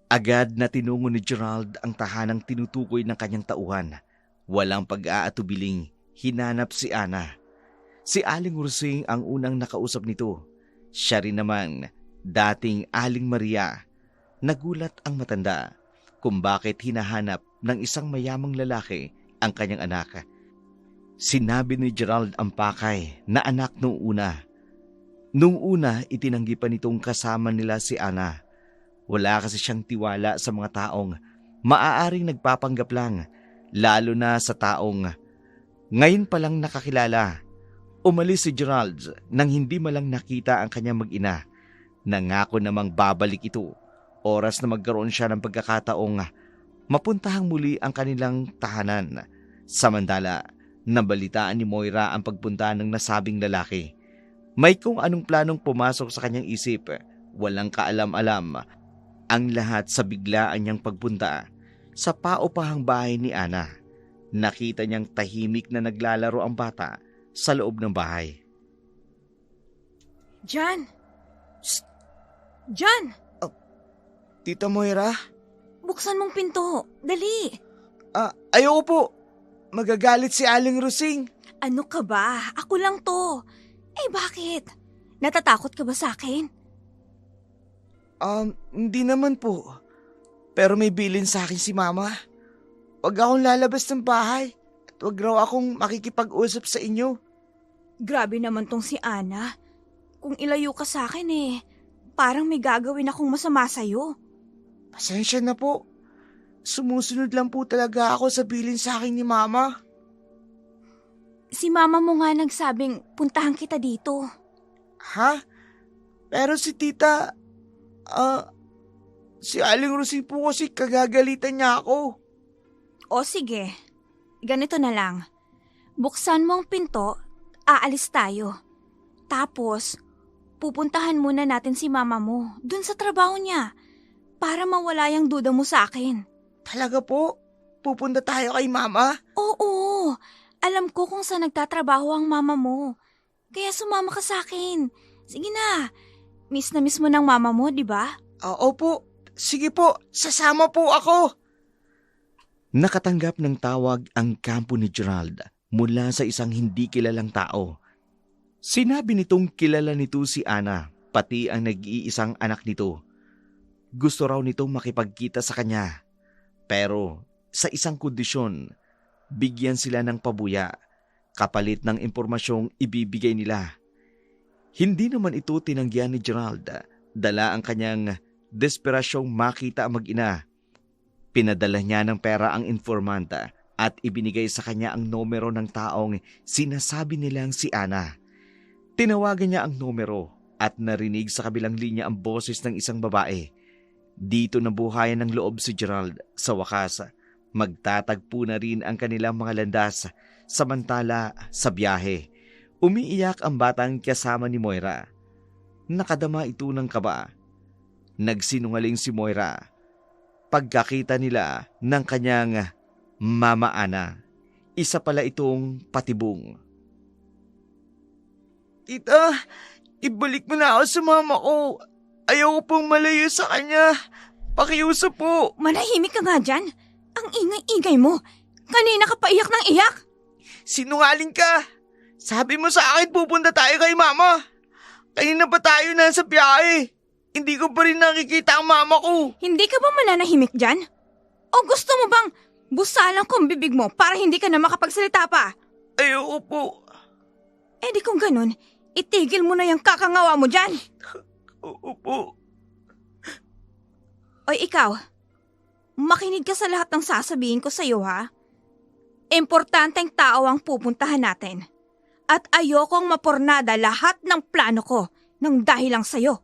Agad na tinungo ni Gerald ang tahanang tinutukoy ng kanyang tauhan. Walang pag-aatubiling, hinanap si Ana. Si Aling Rusing ang unang nakausap nito. Siya rin naman, dating Aling Maria. Nagulat ang matanda kung bakit hinahanap ng isang mayamang lalaki ang kanyang anak. Sinabi ni Gerald ang pakay na anak noong una. Noong una, itinanggi pa nitong kasama nila si Ana. Wala kasi siyang tiwala sa mga taong maaaring nagpapanggap lang, lalo na sa taong ngayon palang nakakilala. Umalis si Gerald nang hindi malang nakita ang kanyang mag-ina. Nangako namang babalik ito, oras na magkaroon siya ng pagkakataong mapuntahang muli ang kanilang tahanan. Samantala, nabalitaan ni Moira ang pagpunta ng nasabing lalaki. May kung anong planong pumasok sa kanyang isip, walang kaalam-alam. Ang lahat sa biglaan niyang pagpunta sa paupahang bahay ni Ana. Nakita niyang tahimik na naglalaro ang bata sa loob ng bahay.
Jan! Shh! Jan!
Tita Moira?
Buksan mong pinto. Dali!
Ayoko po. Magagalit si Aling Rusing.
Ano ka ba? Ako lang to. Eh bakit? Natatakot ka ba sa akin?
Hindi naman po. Pero may bilin sa akin si Mama. Huwag akong lalabas ng bahay at huwag raw akong makikipag-usap sa inyo.
Grabe naman tong si Ana. Kung ilayo ka sa akin parang may gagawin akong masama sa'yo.
Pasensya na po. Sumusunod lang po talaga ako sa bilin sa akin ni Mama.
Si Mama mo nga nagsabing puntahan kita dito.
Ha? Pero si Tita... si Aling Rusing po kasi kagagalitan niya ako.
O sige, ganito na lang. Buksan mo ang pinto, aalis tayo. Tapos, pupuntahan muna natin si Mama mo dun sa trabaho niya para mawala yung duda mo sa akin.
Talaga po? Pupunta tayo kay Mama?
Oo, alam ko kung saan nagtatrabaho ang Mama mo. Kaya sumama ka sa akin. Sige na. Miss na miss mo ng mama mo, di ba?
Opo, sige po, sasama po ako.
Nakatanggap ng tawag ang kampo ni Gerald mula sa isang hindi kilalang tao. Sinabi nitong kilala nito si Ana, pati ang nag-iisang anak nito. Gusto raw nitong makipagkita sa kanya. Pero sa isang kondisyon, bigyan sila ng pabuya kapalit ng impormasyong ibibigay nila. Hindi naman ito tinanggihan ni Gerald, dala ang kanyang desperasyong makita ang mag-ina. Pinadala niya ng pera ang informanta at ibinigay sa kanya ang numero ng taong sinasabi nilang si Ana. Tinawagan niya ang numero at narinig sa kabilang linya ang boses ng isang babae. Dito nabuhayan ng loob si Gerald. Sa wakas, magtatagpo na rin ang kanilang mga landas. Samantala sa biyahe, umiiyak ang batang kasama ni Moira. Nakadama ito ng kaba. Nagsinungaling si Moira. Pagkakita nila ng kanyang mama Ana, isa pala itong patibong.
Tita, ibalik mo na ako sa mama ko. Ayoko pong malayo sa kanya. Pakiusap po.
Manahimik ka nga dyan. Ang ingay-ingay mo. Kanina ka pa iyak ng iyak.
Sinungaling ka. Sabi mo sa akin pupunta tayo kay mama. Kanina pa tayo nasa biyahe. Hindi ko pa rin nakikita ang mama ko.
Hindi ka ba mananahimik dyan? O gusto mo bang busalang kong bibig mo para hindi ka na makapagsalita pa?
Ayoko po.
Eh di kung ganun, itigil mo na yung kakangawa mo dyan.
Oo po.
Oy ikaw, makinig ka sa lahat ng sasabihin ko sa'yo ha. Importanteng tao ang pupuntahan natin. At ayokong mapornada lahat ng plano ko nang dahil lang sa'yo.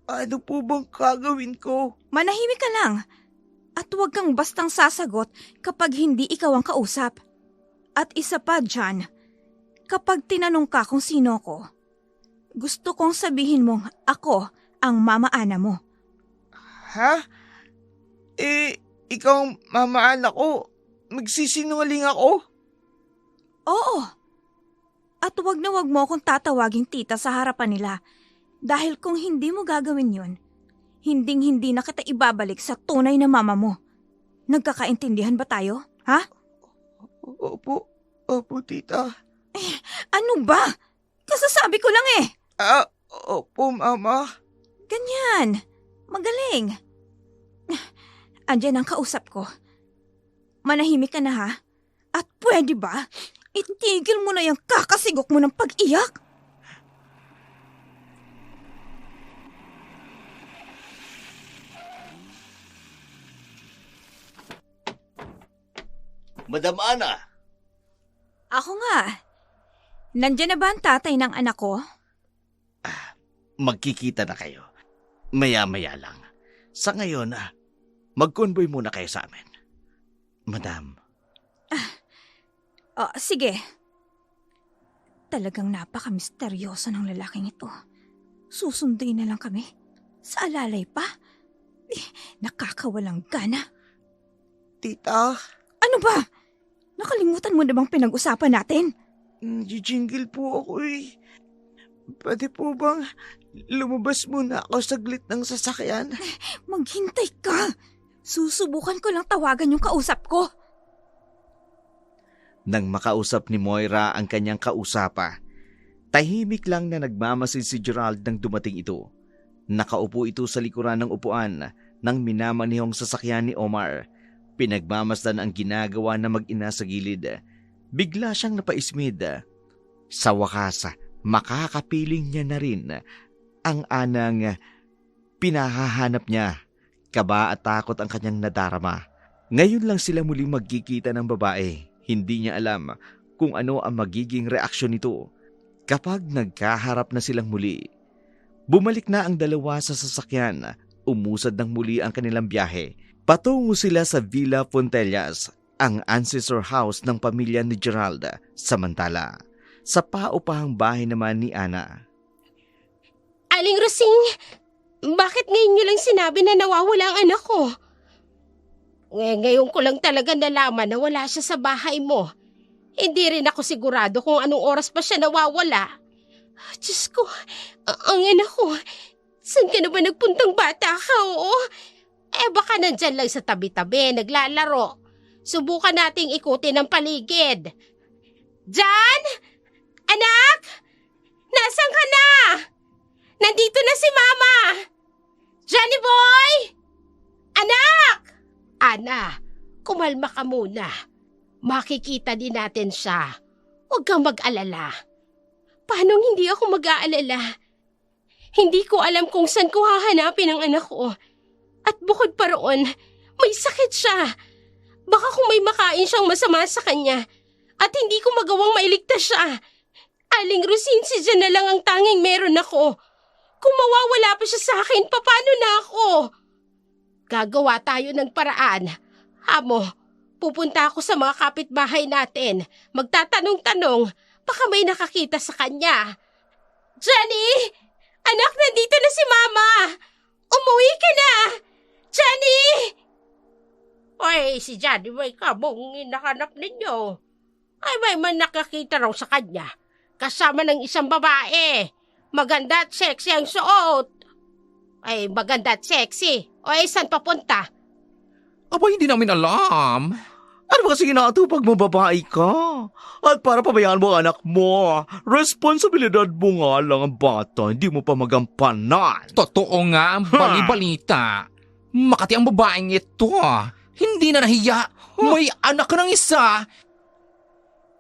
Ano po bang gagawin ko?
Manahimik ka lang. At huwag kang bastang sasagot kapag hindi ikaw ang kausap. At isa pa dyan, kapag tinanong ka kung sino ko, gusto kong sabihin mong ako ang mama Ana mo.
Ha? Ikaw ang mama anak ko. Magsisinungaling ako?
Oo. At huwag na huwag mo akong tatawaging tita sa harapan nila. Dahil kung hindi mo gagawin yun, hinding-hindi na kita ibabalik sa tunay na mama mo. Nagkakaintindihan ba tayo? Ha?
Opo, tita.
Ano ba? Kasasabi ko lang eh.
Opo, mama.
Ganyan. Magaling. Andiyan ang kausap ko. Manahimik ka na ha? At pwede ba? Itigil mo na yung kakasigok mo ng pag-iyak.
Madam Ana!
Ako nga. Nandiyan na ba ang tatay ng anak ko?
Magkikita na kayo. Maya-maya lang. Sa ngayon, mag-convoy muna kayo sa amin. Madam.
Sige. Talagang napaka-misteryoso ng lalaking ito. Susunduin na lang kami. Sa alalay pa. Nakakawalang gana.
Tita,
Ano ba? Nakalimutan mo na bang pinag-usapan natin?
jingle po ako eh. Pwede po bang lumabas muna ako saglit ng sasakyan?
Maghintay ka. Susubukan ko lang tawagan yung kausap ko.
Nang makausap ni Moira ang kanyang kausapa, tahimik lang na nagmamasid si Gerald nang dumating ito. Nakaupo ito sa likuran ng upuan ng minamanihong sasakyan ni Omar. Pinagmamasdan ang ginagawa na mag-ina sa gilid. Bigla siyang napaismid. Sa wakas, makakapiling niya na rin ang anang pinahahanap niya. Kaba at takot ang kanyang nadarama. Ngayon lang sila muling magkikita ng babae. Hindi niya alam kung ano ang magiging reaksyon nito kapag nagkaharap na silang muli. Bumalik na ang dalawa sa sasakyan. Umusad ng muli ang kanilang biyahe. Patungo sila sa Villa Fontellas, ang ancestor house ng pamilya ni Gerald. Samantala, sa paupahang bahay naman ni Ana.
Aling Rosing, bakit ngayon niyo lang sinabi na nawawala ang anak ko? Ngayon ko lang talaga nalaman na wala siya sa bahay mo. Hindi rin ako sigurado kung anong oras pa siya nawawala. Diyos ko, ang ina ko. Saan ka na ba nagpuntang bata ka, oo? Baka nandyan lang sa tabi-tabi, naglalaro. Subukan nating ikutin ang paligid. Jan? Anak? Nasaan ka na? Nandito na si Mama! Johnny boy! Anak! Ana, kumalma ka muna. Makikita din natin siya. Huwag kang mag-alala. Paano hindi ako mag-aalala? Hindi ko alam kung saan ko hahanapin ang anak ko. At bukod pa roon, may sakit siya. Baka kung may makain siyang masama sa kanya at hindi ko magawang mailigtas siya. Aling Rosine, si Jan na lang ang tanging meron ako. Kung mawawala pa siya sa akin, paano na ako? Gagawa tayo ng paraan. Amo, pupunta ako sa mga kapitbahay natin. Magtatanong-tanong, baka may nakakita sa kanya. Johnny! Anak, nandito na si Mama! Umuwi ka na! Johnny! Oy, si Johnny, may kabong hinahanap ninyo. Ay, may man nakakita raw sa kanya. Kasama ng isang babae. Maganda at sexy ang suot. Ay, maganda at sexy. Oy, saan papunta?
Aba, hindi namin alam.
Ano ba kasi inaatupag mo, babae ka? At para pabayaan mo ang anak mo, responsibilidad mo nga lang ang bata, hindi mo pa magampanan.
Totoo nga ang bali-balita. Makati ang babaeng ito. Hindi na nahiya. May anak ka ng isa.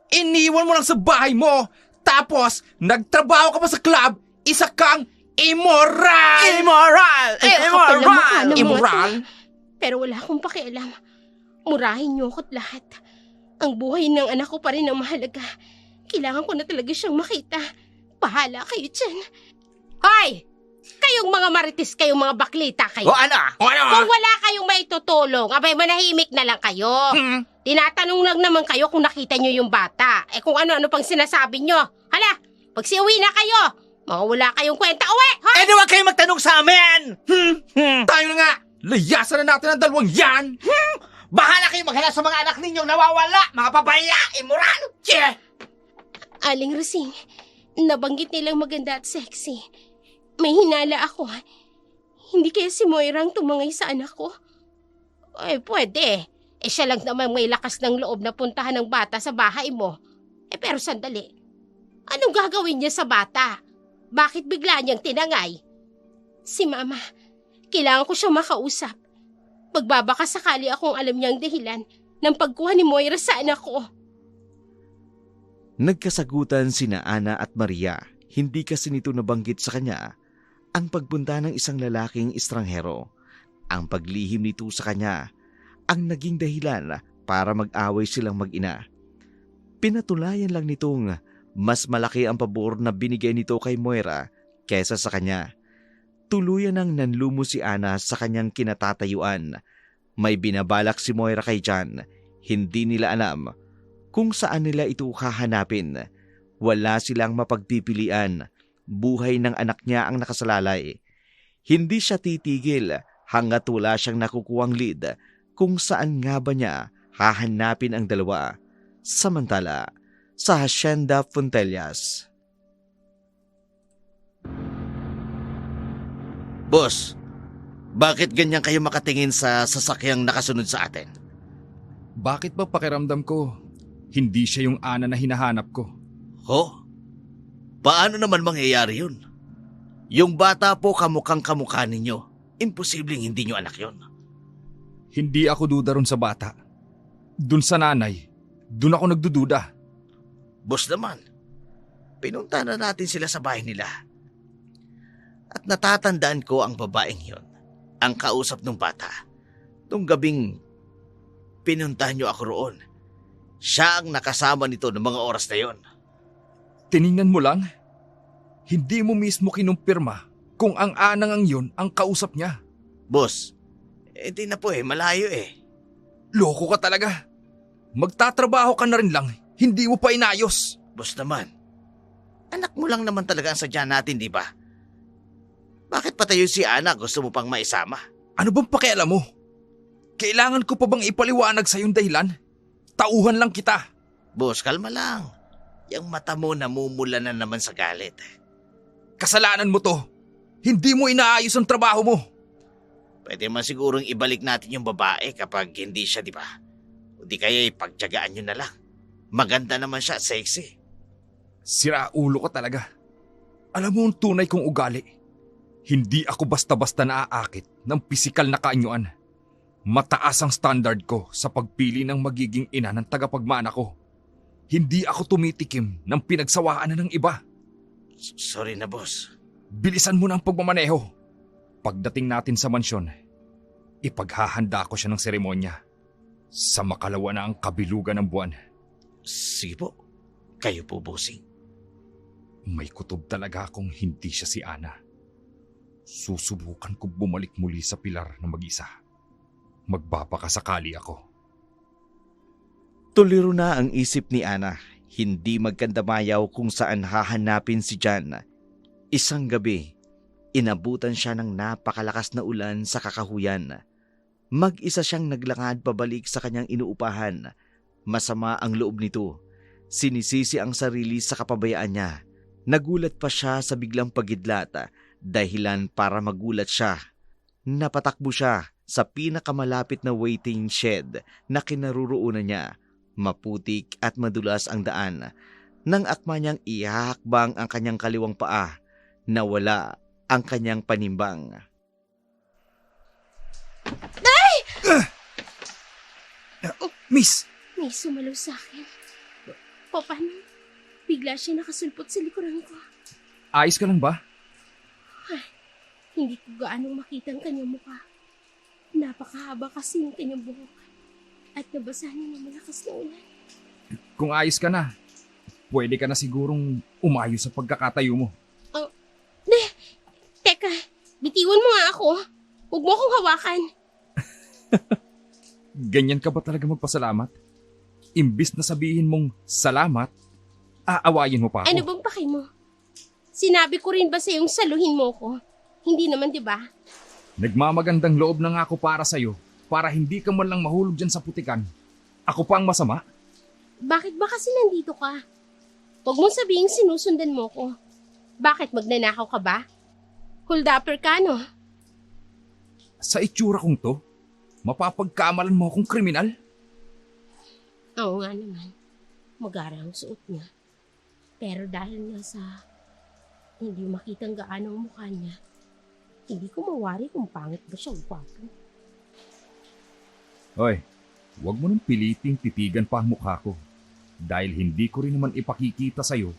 Iniwan mo lang sa bahay mo. Tapos, nagtrabaho ka pa sa club. Isa kang immoral!
Immoral!
Ay, kapal na mukha ng mga
Immoral?
to. Pero wala akong pakialam. Murahin niyo ako't lahat. Ang buhay ng anak ko pa rin ang mahalaga. Kailangan ko na talaga siyang makita. Bahala kayo dyan. Hoy! Kayong mga marites, kayong mga baklita kayo.
O ano?
Kung wala kayong maitutulong, abay manahimik na lang kayo. Tinatanong lang naman kayo kung nakita niyo yung bata. Kung ano-ano pang sinasabi niyo. Hala, pag siuwi na kayo, mawawala kayong kwenta. Uwi! Hoy!
Di wag kayo magtanong sa amin!
Tayo na nga! Layasan na natin ang dalawang yan!
Bahala kayo maghanap sa mga anak ninyong nawawala, mga babaya, immoral! Yeah!
Aling Rosing, nabanggit nilang maganda at sexy. May hinala ako. Hindi kaya si Moira ang tumangay sa anak ko? Ay, pwede. Siya lang naman may lakas ng loob na puntahan ng bata sa bahay mo. Pero sandali. Anong gagawin niya sa bata? Bakit bigla niyang tinangay? Si Mama, kailangan ko siyang makausap. Magbabaka sakali akong alam niyang dahilan ng pagkuha ni Moira sa anak ko.
Nagkasagutan sina Ana at Maria. Hindi kasi nito nabanggit sa kanya ang pagpunta ng isang lalaking estranghero. Ang paglihim nito sa kanya ang naging dahilan para mag-away silang mag-ina. Pinatulayan lang nitong mas malaki ang pabor na binigay nito kay Moira kaysa sa kanya. Tuluyan nang nanlumo si Ana sa kanyang kinatatayuan. May binabalak si Moira kay Jan. Hindi nila alam kung saan nila ito hahanapin. Wala silang mapagpipilian. Buhay ng anak niya ang nakasalalay. Hindi siya titigil hanggat wala siyang nakukuhang lead kung saan nga ba niya hahanapin ang dalawa. Samantala, sa Hacienda Fontellas. Boss, bakit ganyan kayo makatingin sa sasakyang nakasunod sa atin?
Bakit ba pakiramdam ko hindi siya yung Ana na hinahanap ko?
Ho? Paano naman mangyayari yun? Yung bata po kamukhang kamukha ninyo. Imposibleng hindi nyo anak yun.
Hindi ako duda ron sa bata. Dun sa nanay, dun ako nagdududa.
Boss naman, pinunta na natin sila sa bahay nila. At natatandaan ko ang babaeng yon, ang kausap ng bata. Nung gabing pinuntahan nyo ako roon, siya ang nakasama nito ng mga oras na yon.
Tiningnan mo lang, hindi mo mismo kinumpirma kung ang anang ang yun ang kausap niya.
Boss, di na po malayo
Loko ka talaga. Magtatrabaho ka na rin lang, hindi mo pa inayos.
Boss naman, anak mo lang naman talaga ang sadya natin, di ba? Bakit patayo si Ana gusto mo pang maisama?
Ano bang pakialam mo? Kailangan ko pa bang ipaliwanag sa yung dahilan? Tauhan lang kita.
Boss, kalma lang. Yung mata mo namumula na naman sa galit.
Kasalanan mo to. Hindi mo inaayos ang trabaho mo.
Pwede man sigurong ibalik natin yung babae kapag hindi siya, di ba? O di kaya ipagtyagaan nyo na lang. Maganda naman siya, sexy.
Sira ulo ka talaga. Alam mo ang tunay kong ugali. Hindi ako basta-basta naaakit ng pisikal na kaanyuan. Mataas ang standard ko sa pagpili ng magiging ina ng tagapagmana ko. Hindi ako tumitikim ng pinagsawaan ng iba.
Sorry na, boss.
Bilisan mo na ang pagmamaneho. Pagdating natin sa mansyon, ipaghahanda ko siya ng seremonya. Sa makalawa na ang kabilugan ng buwan.
Sige po. Kayo po, bossing.
May kutob talaga akong hindi siya si Ana. Susubukan ko bumalik muli sa pilar na mag-isa. Magbabakasakali ako.
Tuliro na ang isip ni Ana. Hindi magkandamayaw kung saan hahanapin si Jan. Isang gabi, inabutan siya ng napakalakas na ulan sa kakahuyan. Mag-isa siyang naglakad pabalik sa kanyang inuupahan. Masama ang loob nito. Sinisisi ang sarili sa kapabayaan niya. Nagulat pa siya sa biglang pagidlat, dahilan para magulat siya. Napatakbo siya sa pinakamalapit na waiting shed na kinaruroonan niya. Maputik at madulas ang daan. Nang akma niyang ihahakbang ang kanyang kaliwang paa, nawala ang kanyang panimbang.
Miss!
May sumalaw sa akin. Paano? Bigla siya nakasulpot sa likuran ko.
Ayos ka lang ba?
Hindi ko gaano makita ang kanyang mukha. Napakahaba kasi yung kanyang buhok. At nabasa niya ng malakas na ulan.
Kung ayos ka na, pwede ka na sigurong umayos sa pagkakatayo mo.
Teka, bitiwan mo nga ako. Huwag mo akong hawakan.
Ganyan ka ba talaga magpasalamat? Imbis na sabihin mong salamat, aawayin mo pa ako.
Ano bang paki mo? Sinabi ko rin ba sa yung saluhin mo ko? Hindi naman, di ba?
Nagmamagandang loob na nga ako para sa'yo para hindi ka man lang mahulog dyan sa putikan. Ako pa ang masama?
Bakit ba kasi nandito ka? Huwag mong sabihin sinusundan mo ko. Bakit magnanakaw ka ba? Hold-upper ka, no?
Sa itsura kong to, mapapagkamalan mo akong kriminal?
Oo nga naman. Magara ang suot niya. Pero dahil nga sa hindi makitang gaano ang mukha niya, hindi ko mawari kung pangit ba siya o gwapo.
Hoy, huwag mo nang piliting titigan pa ang mukha ko. Dahil hindi ko rin naman ipakikita sa'yo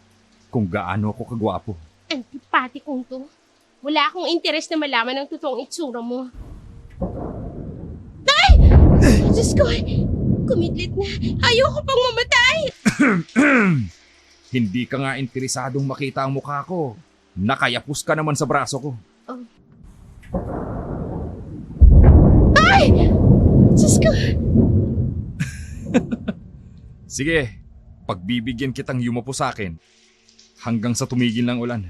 kung gaano ako kagwapo.
Antipati kong to. Wala akong interes na malaman ang totoong itsura mo. Ay! Diyos ko! Kumidlit na. Ayoko pang mamatay!
Hindi ka nga interesadong makita ang mukha ko. Nakayapos ka naman sa braso ko.
Ay! Diyos ko!
Sige, pagbibigyan kitang yumapo sa akin hanggang sa tumigil ng ulan.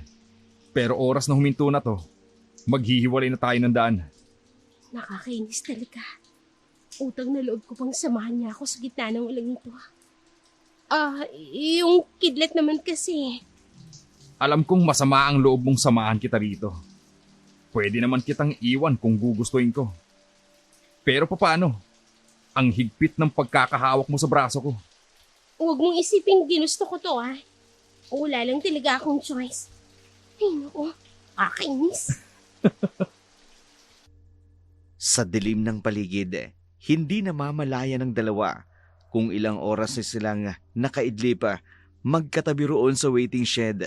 Pero oras na huminto na to, maghihiwalay na tayo ng daan.
Nakakainis talaga. Utang na loob ko pang samahan niya ako sa gitna ng ulang ito. Yung kidlat naman kasi.
Alam kong masama ang loob mong samahan kita rito. Pwede naman kitang iwan kung gugustuhin ko. Pero paano? Ang higpit ng pagkakahawak mo sa braso ko.
Huwag mong isipin ginusto ko to, ha? Wala lang talaga akong choice. Ay, naku. Kakainis.
Sa dilim ng paligid, hindi namamalaya ng dalawa kung ilang oras na silang nakaidlip magkatabi roon sa waiting shed.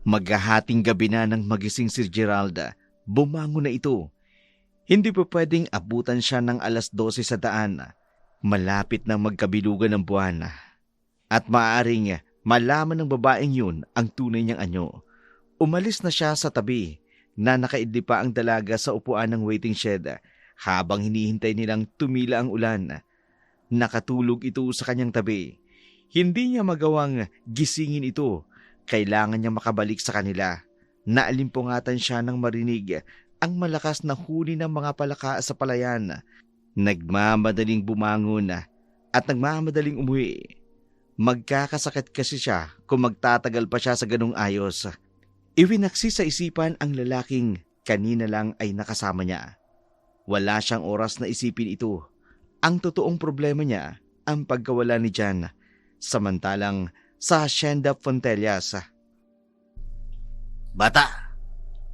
Maghahating gabi na nang magising si Geralda. Bumangon na ito. Hindi pa pwedeng abutan siya ng 12:00 sa daan. Malapit na magkabilugan ng buwan. At maaaring malaman ng babaeng yun ang tunay niyang anyo. Umalis na siya sa tabi na nakaidli pa ang dalaga sa upuan ng waiting shed habang hinihintay nilang tumila ang ulan. Nakatulog ito sa kanyang tabi. Hindi niya magawang gisingin ito. Kailangan niya makabalik sa kanila. Naalimpungatan siya nang marinig ang malakas na huni ng mga palaka sa palayan. Nagmamadaling bumangon at nagmamadaling umuwi. Magkakasakit kasi siya kung magtatagal pa siya sa ganung ayos. Iwinaksi sa isipan ang lalaking kanina lang ay nakasama niya. Wala siyang oras na isipin ito. Ang totoong problema niya, ang pagkawala ni Jan. Samantalang sa Hacienda Fontellas. Bata,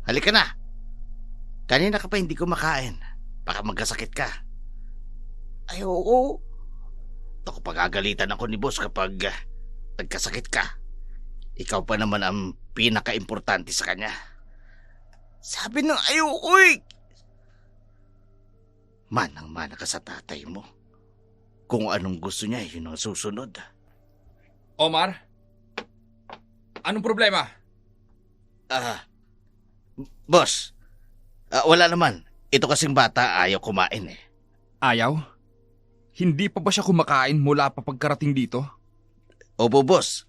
halika na. Kanina ka pa hindi kumakain. Baka magkasakit ka.
Ayoko.
Ako pagagalitan ako ni boss kapag nagkasakit ka. Ikaw pa naman ang pinaka-importante sa kanya.
Sabi ng ayoko eh.
Manang-mana ka sa tatay mo. Kung anong gusto niya, yun ang susunod.
Omar? Anong problema?
Boss, wala naman. Ito kasing bata ayaw kumain eh.
Ayaw? Hindi pa ba siya kumakain mula pa pagkarating dito?
Opo, boss.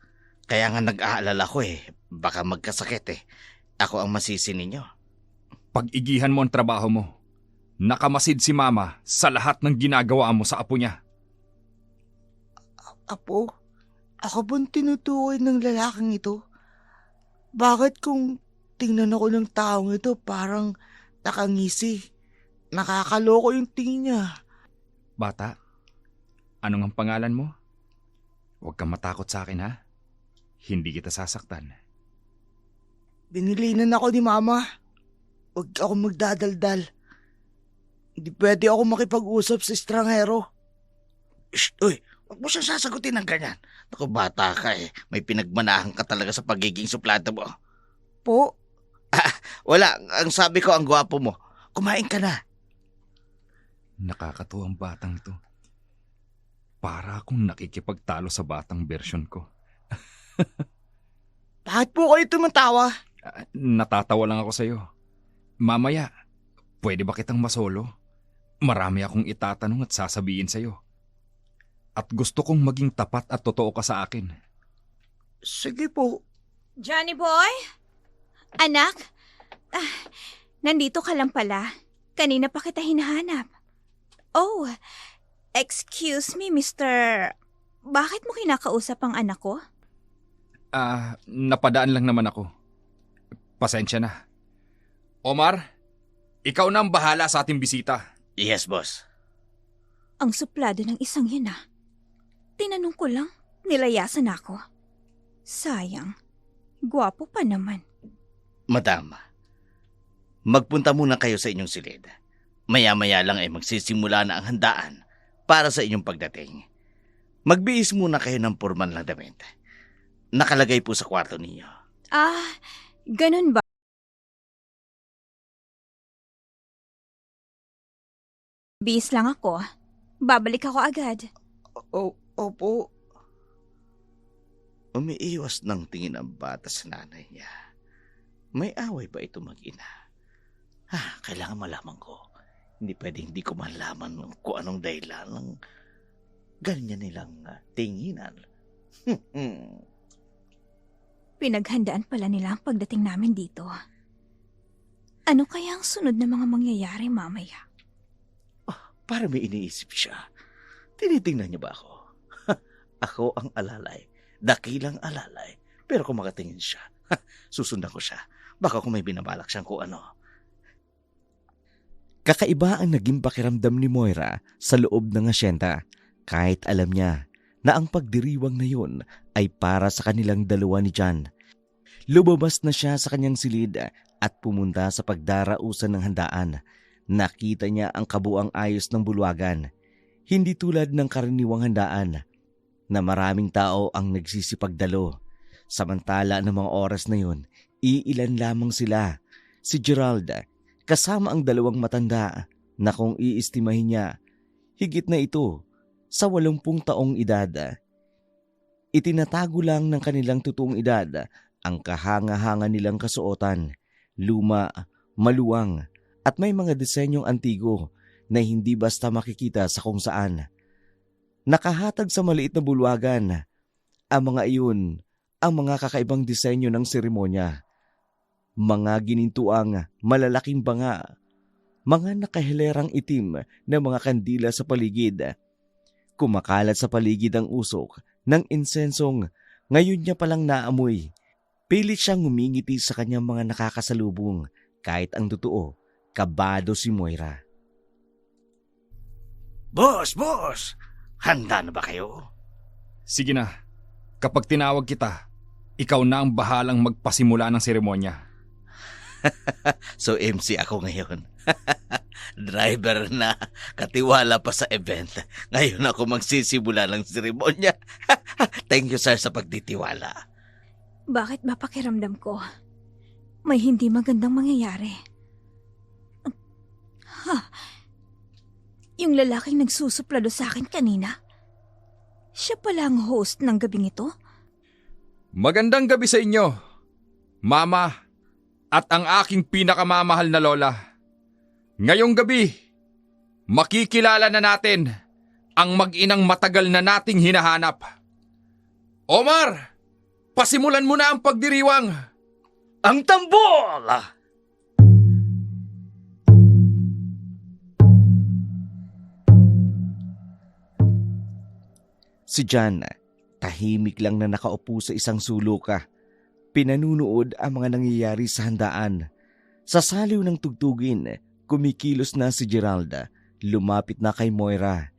Kaya nga nag-aalala ko eh. Baka magkasakit eh. Ako ang masisi ninyo.
Pag-igihan mo ang trabaho mo. Nakamasid si Mama sa lahat ng ginagawa mo sa apo niya.
Apo, ako bang tinutukoy ng lalaking ito? Bakit kung tingnan ako ng taong ito parang nakangisi? Nakakaloko yung tingin niya.
Bata, ano ang pangalan mo? Huwag kang matakot sa akin, ha? Hindi kita sasaktan.
Binilinan ako ni Mama. Huwag ako magdadaldal. Hindi pwede ako makipag-usap sa estranghero.
Shh, uy, huwag mo siyang sasagutin ng ganyan. Naku, bata ka eh. May pinagmanahan ka talaga sa pagiging suplado mo.
Po,
Wala, ang sabi ko ang gwapo mo. Kumain ka na.
Nakakatuwang batang to. Para akong nakikipagtalo sa batang version ko.
bakit po kayo tumatawa?
Natatawa lang ako sa'yo. Mamaya, pwede ba kitang masolo? Marami akong itatanong at sasabihin sa'yo. At gusto kong maging tapat at totoo ka sa akin.
Sige po.
Johnny boy? Anak? Nandito ka lang pala. Kanina pa kita hinahanap. Oh, excuse me, Mr. Bakit mo kinakausap ang anak ko?
Napadaan lang naman ako. Pasensya na. Omar, ikaw na ang bahala sa ating bisita.
Yes, boss.
Ang suplado ng isang yun ah. Tinanong ko lang, nilayasan ako. Sayang, gwapo pa naman.
Madam, magpunta muna kayo sa inyong silid. Maya-maya lang ay magsisimula na ang handaan para sa inyong pagdating. Magbihis muna kayo ng porman lang damit. Nakalagay po sa kwarto ninyo.
Ganun ba? Bis lang ako. Babalik ako agad.
Opo.
Umiiwas ng tingin ang bata sa nanay niya. May away ba ito mag-ina? Kailangan malaman ko. Hindi pwedeng hindi ko malaman kung anong dahilan ng ganyan nilang tinginan.
Pinaghandaan pala nila ang pagdating namin dito. Ano kaya ang sunod na mga mangyayari mamaya?
Para may iniisip siya. Tinitingnan niya ba ako? Ako ang alalay. Dakilang alalay. Pero kung makatingin siya, susundan ko siya. Baka kung may binabalak siyang kung ano. Kakaiba ang naging pakiramdam ni Moira sa loob ng asyenda kahit alam niya na ang pagdiriwang na yun ay para sa kanilang dalawa ni Jan. Lumabas na siya sa kanyang silid at pumunta sa pagdarausan ng handaan. Nakita niya ang kabuang ayos ng bulwagan. Hindi tulad ng karaniwang handaan na maraming tao ang nagsisipagdalo. Samantala ng mga oras na yun, iilan lamang sila. Si Gerald, kasama ang dalawang matanda na kung iistimahin niya, higit na ito sa 80 taong edad. Itinatago lang ng kanilang totoong edad ang kahanga-hanga nilang kasuotan, luma, maluwang, at may mga disenyong antigo na hindi basta makikita sa kung saan. Nakahatag sa maliit na bulwagan, ang mga iyon ang mga kakaibang disenyo ng seremonya. Mga ginintuang malalaking banga, mga nakahilerang itim na mga kandila sa paligid. Kumakalat sa paligid ang usok ng insensong ngayon niya palang naamoy. Pilit siyang ngumingiti sa kanyang mga nakakasalubong kahit ang totoo, kabado si Moira.
Boss! Handa na ba kayo?
Sige na, kapag tinawag kita, ikaw na ang bahalang magpasimula ng seremonya.
So MC ako ngayon. Driver na, katiwala pa sa event. Ngayon ako magsisimula ng seremonya. Thank you sir sa pagtitiwala.
Bakit ba pakiramdam ko? May hindi magandang mangyayari. Yung lalaking nagsusuplado sa akin kanina, siya pala ang host ng gabing ito?
Magandang gabi sa inyo, Mama, at ang aking pinakamamahal na lola. Ngayong gabi, makikilala na natin ang mag-inang matagal na nating hinahanap. Omar, pasimulan mo na ang pagdiriwang.
Ang tambol!
Si John, tahimik lang na nakaupo sa isang sulok. Pinanunood ang mga nangyayari sa handaan. Sa saliw ng tugtugin, kumikilos na si Geralda, lumapit na kay Moira.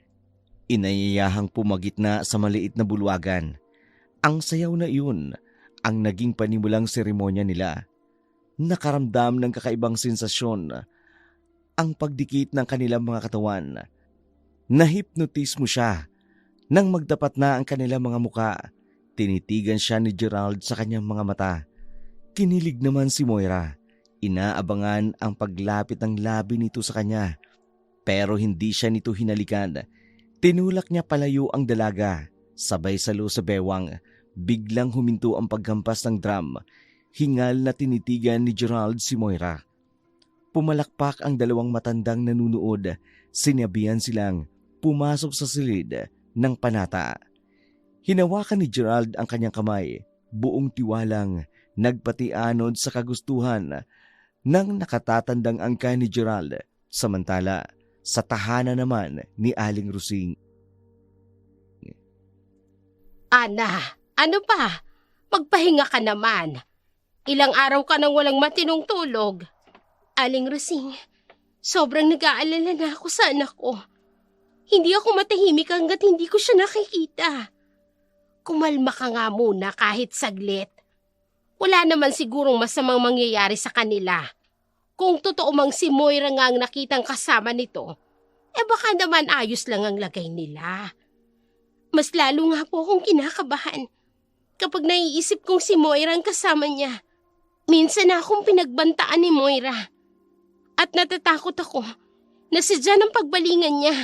Inayayahang pumagitna sa maliit na bulwagan. Ang sayaw na iyon ang naging panimulang seremonya nila. Nakaramdam ng kakaibang sensasyon ang pagdikit ng kanilang mga katawan. Nahipnotis mo siya. Nang magdapat na ang kanilang mga muka, tinitigan siya ni Gerald sa kanyang mga mata. Kinilig naman si Moira. Inaabangan ang paglapit ng labi nito sa kanya. Pero hindi siya nito hinalikan. Tinulak niya palayo ang dalaga. Sabay salo sa bewang, biglang huminto ang paghampas ng drum. Hingal na tinitigan ni Gerald si Moira. Pumalakpak ang dalawang matandang nanunood. Sinabihan silang pumasok sa silid ng panata. Hinawakan ni Gerald ang kanyang kamay, buong tiwalang nagpatianod sa kagustuhan ng nakatatandang angka ni Gerald, samantala sa tahanan naman ni Aling Rusing.
Ana, ano pa? Magpahinga ka naman. Ilang araw ka nang walang matinong tulog. Aling Rosing, sobrang nag-aalala na ako sa anak ko. Hindi ako matahimik hanggat hindi ko siya nakikita. Kumalma ka nga muna kahit saglit. Wala naman sigurong masamang mangyayari sa kanila. Kung totoo mang si Moira nga ang nakitang kasama nito, baka naman ayos lang ang lagay nila. Mas lalo nga po akong kinakabahan kapag naiisip kong si Moira ang kasama niya. Minsan na akong pinagbantaan ni Moira. At natatakot ako na sadya ng pagbalingan niya.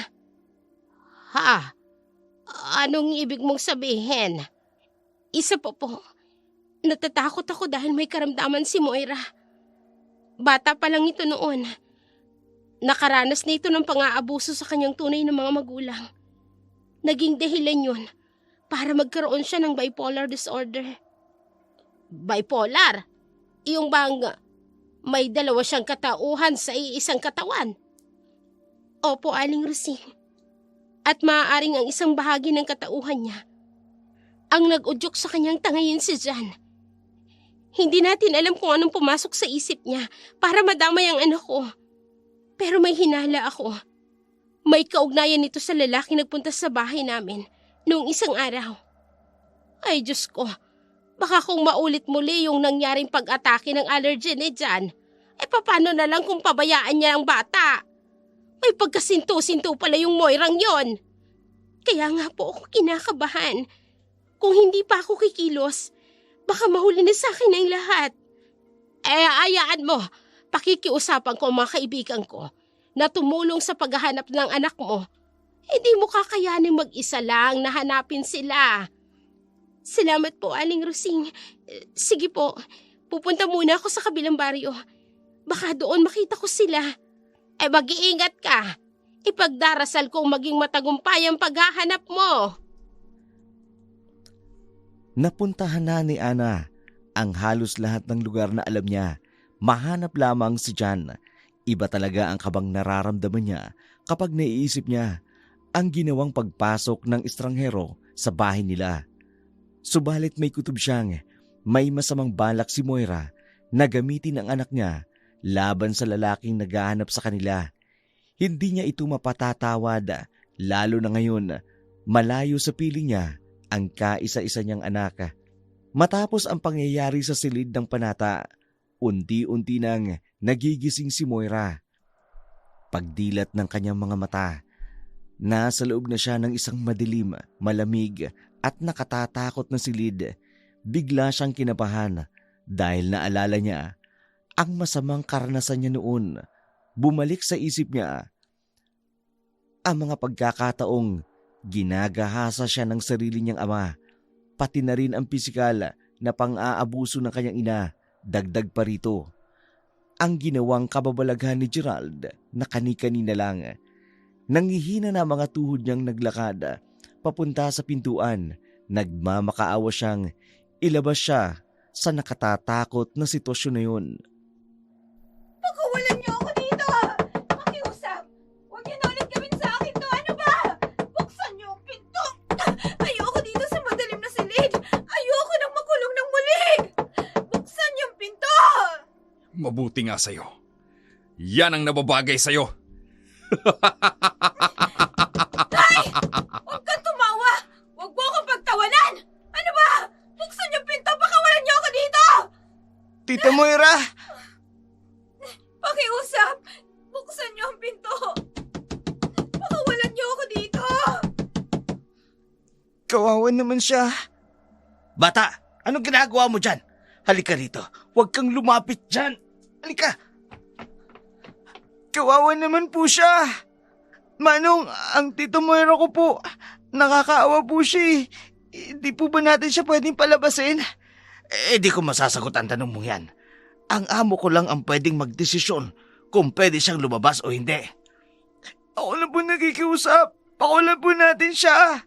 Ha? Anong ibig mong sabihin? Isa po, natatakot ako dahil may karamdaman si Moira. Bata pa lang ito noon. Nakaranas na ito ng pang-aabuso sa kanyang tunay na mga magulang. Naging dahilan yun para magkaroon siya ng bipolar disorder. Bipolar? Yung bang may dalawa siyang katauhan sa iisang katawan? Opo, Aling Rosing. At maaaring ang isang bahagi ng katauhan niya ang nag-udyok sa kanyang tangayin si John. Hindi natin alam kung anong pumasok sa isip niya para madamay ang anak ko. Pero may hinala ako. May kaugnayan nito sa lalaki nagpunta sa bahay namin noong isang araw. Ay Diyos ko, baka kung maulit muli yung nangyaring pag-atake ng allergen ni John, paano na lang kung pabayaan niya ang bata? May pagkasinto-sinto pala yung Moirang yon. Kaya nga po ako kinakabahan. Kung hindi pa ako kikilos, baka mahuli na sa akin ang lahat. Ayaan mo, pakikiusapan ko ang mga kaibigan ko na tumulong sa paghahanap ng anak mo. Hindi mo kakayanin mag-isa lang na hanapin sila. Salamat po, Aling Rosing. Sige po, pupunta muna ako sa kabilang baryo. Baka doon makita ko sila. Mag-iingat ka. Ipagdarasal kong maging matagumpay ang paghahanap mo.
Napuntahan na ni Ana ang halos lahat ng lugar na alam niya. Mahanap lamang si John. Iba talaga ang kabang nararamdaman niya kapag naiisip niya ang ginawang pagpasok ng estranghero sa bahay nila. Subalit may kutob siyang may masamang balak si Moira na gamitin ang anak niya laban sa lalaking naghahanap sa kanila. Hindi niya ito mapatatawad, lalo na ngayon malayo sa piling niya ang kaisa-isa niyang anak. Matapos ang pangyayari sa silid ng panata, unti-unti nang nagigising si Moira. Pagdilat ng kanyang mga mata, nasa loob na siya ng isang madilim, malamig at nakatatakot na silid. Bigla siyang kinabahan dahil naalala niya ang masamang karanasan niya noon. Bumalik sa isip niya ang mga pagkakataong ginagahasa siya ng sarili niyang ama, pati na rin ang pisikal na pang-aabuso ng kanyang ina. Dagdag pa rito ang ginawang kababalaghan ni Gerald na kani-kanina lang. Nangihina na mga tuhod niyang naglakad papunta sa pintuan. Nagmamakaawa siyang ilabas siya sa nakatatakot na sitwasyon na yun.
Pakawalan niyo ako dito! Pakiusap! Huwag niyo na ulit gawin sa akin to! Ano ba? Buksan niyo ang pinto! Ayoko dito sa madilim na silid! Ayoko nang makulong ng muli! Buksan niyo ang pinto!
Mabuti nga sa'yo. Yan ang nababagay sa'yo.
Huwag kang tumawa! Huwag mo akong pagtawanan! Ano ba? Buksan niyo ang pinto! Pakawalan niyo ako dito!
Tita Moira!
Pakiusap! Buksan niyo ang pinto! Pakawalan niyo ako dito!
Kawawa naman siya. Bata, anong ginagawa mo dyan? Halika rito. Huwag kang lumapit dyan. Halika. Kawawa naman po siya. Manong, ang Tito Moira ko po, nakakaawa po siya. Hindi po ba natin siya pwedeng palabasin? Di ko masasagot ang tanong mo yan. Ang amo ko lang ang pwedeng magdesisyon kung pwede siyang lumabas o hindi. Ako na po nakikiusap. Pakulan po natin siya.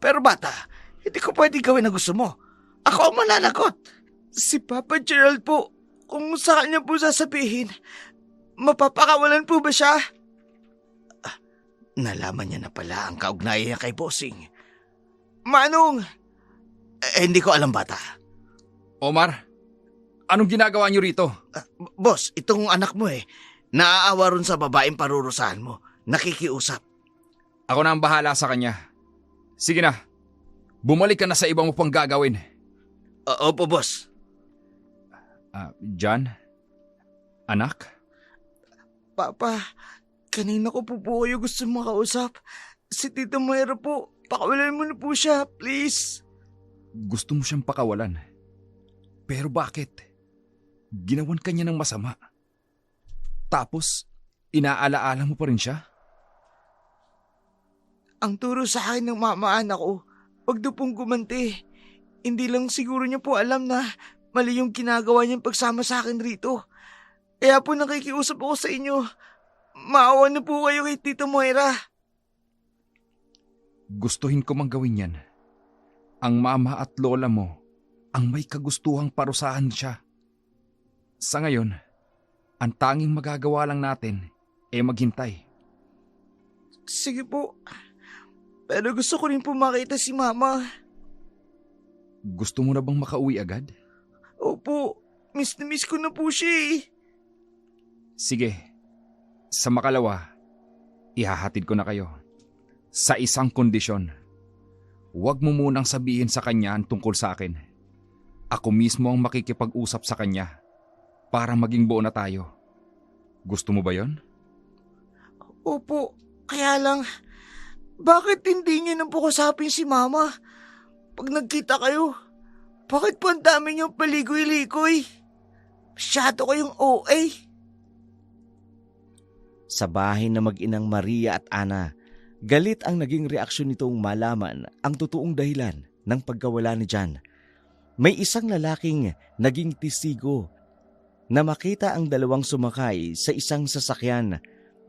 Pero bata, hindi ko pwedeng gawin ang gusto mo. Ako ang mananagot. Si Papa Gerald po, kung sa kanya po sasabihin, mapapakawalan po ba siya? Nalaman niya na pala ang kaugnayan niya kay Bossing. Manong, hindi ko alam bata.
Omar, anong ginagawa niyo rito?
Boss, itong anak mo naaawa ron sa babaeng parurusahan mo. Nakikiusap.
Ako na ang bahala sa kanya. Sige na, bumalik ka na sa iba mo pang gagawin.
Opo, boss.
John? Anak?
Papa, kanina ko po kayo gusto makausap. Si Tita Moira po, pakawalan mo na po siya, please.
Gusto mo siyang pakawalan. Pero bakit? Ginawan ka niya ng masama. Tapos, inaalaala mo pa rin siya?
Ang turo sa akin ng mama-anak ko, wag daw pong gumanti. Hindi lang siguro niya po alam na mali yung ginagawa niyang pagsama sa akin rito. Kaya po nakikiusap ako sa inyo. Maawa na po kayo kay Tita Moira.
Gustuhin ko mang gawin yan. Ang mama at lola mo ang may kagustuhang parusahan siya. Sa ngayon, ang tanging magagawa lang natin ay maghintay.
Sige po. Pero gusto ko rin po makita si Mama.
Gusto mo na bang makauwi agad?
Opo, miss na miss ko na po siya.
Sige, sa makalawa, ihahatid ko na kayo. Sa isang kondisyon, huwag mo munang sabihin sa kanya ang tungkol sa akin. Ako mismo ang makikipag-usap sa kanya para maging buo na tayo. Gusto mo ba yon?
Opo, kaya lang, bakit hindi niyo na po kasapin si Mama? Pag nagkita kayo, bakit po ang dami niyong paligoy-ligoy? Masyado kayong OA.
Sa bahay na mag-inang Maria at Ana, galit ang naging reaksyon nitong malaman ang totoong dahilan ng pagkawala ni John. May isang lalaking naging testigo na makita ang dalawang sumakay sa isang sasakyan.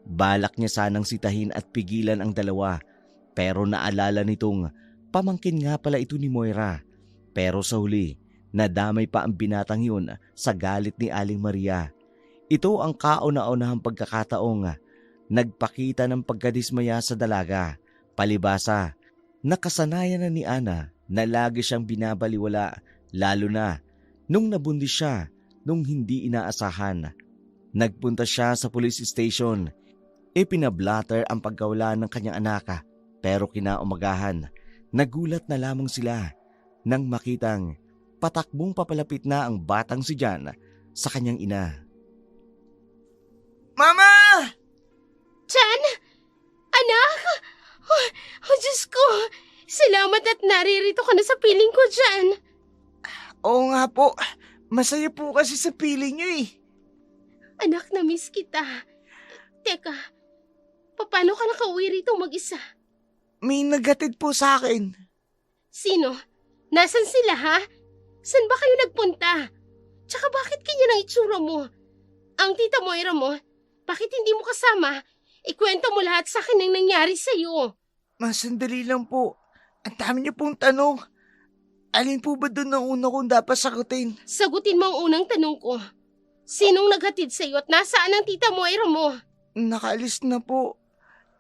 Balak niya sanang sitahin at pigilan ang dalawa, pero naalala nitong pamangkin nga pala ito ni Moira. Pero sa huli, nadamay pa ang binatang yun sa galit ni Aling Maria. Ito ang kauna-unahang pagkakataong nagpakita ng pagkadismaya sa dalaga. Palibasa, nakasanayan na ni Ana na lagi siyang binabaliwala, lalo na nung nabundis siya nung hindi inaasahan. Nagpunta siya sa police station. Ipinablatter ang pagkawala ng kanyang anak, pero kinaumagahan, nagulat na lamang sila nang makitang patakbong papalapit na ang batang si Jan sa kanyang ina.
Mama!
Jan? Anak? Oh, Diyos ko! Salamat at naririto ka na sa piling ko, Jan.
Oo nga po. Masaya po kasi sa piling niyo eh.
Anak, na-miss kita. Teka, paano ka nakauwi rito mag-isa?
May naghatid po sa akin.
Sino? Nasaan sila, ha? Saan ba kayo nagpunta? Tsaka bakit ganyan ang itsura mo? Ang tita Moira mo, bakit hindi mo kasama? Ikwento mo lahat sa akin ang nangyari sa'yo.
Sandali lang po. Ang dami niyo pong tanong. Alin po ba doon ang una kong dapat sagutin?
Sagutin mo ang unang tanong ko. Sinong naghatid sa'yo at nasaan ang tita Moira mo?
Nakaalis na po.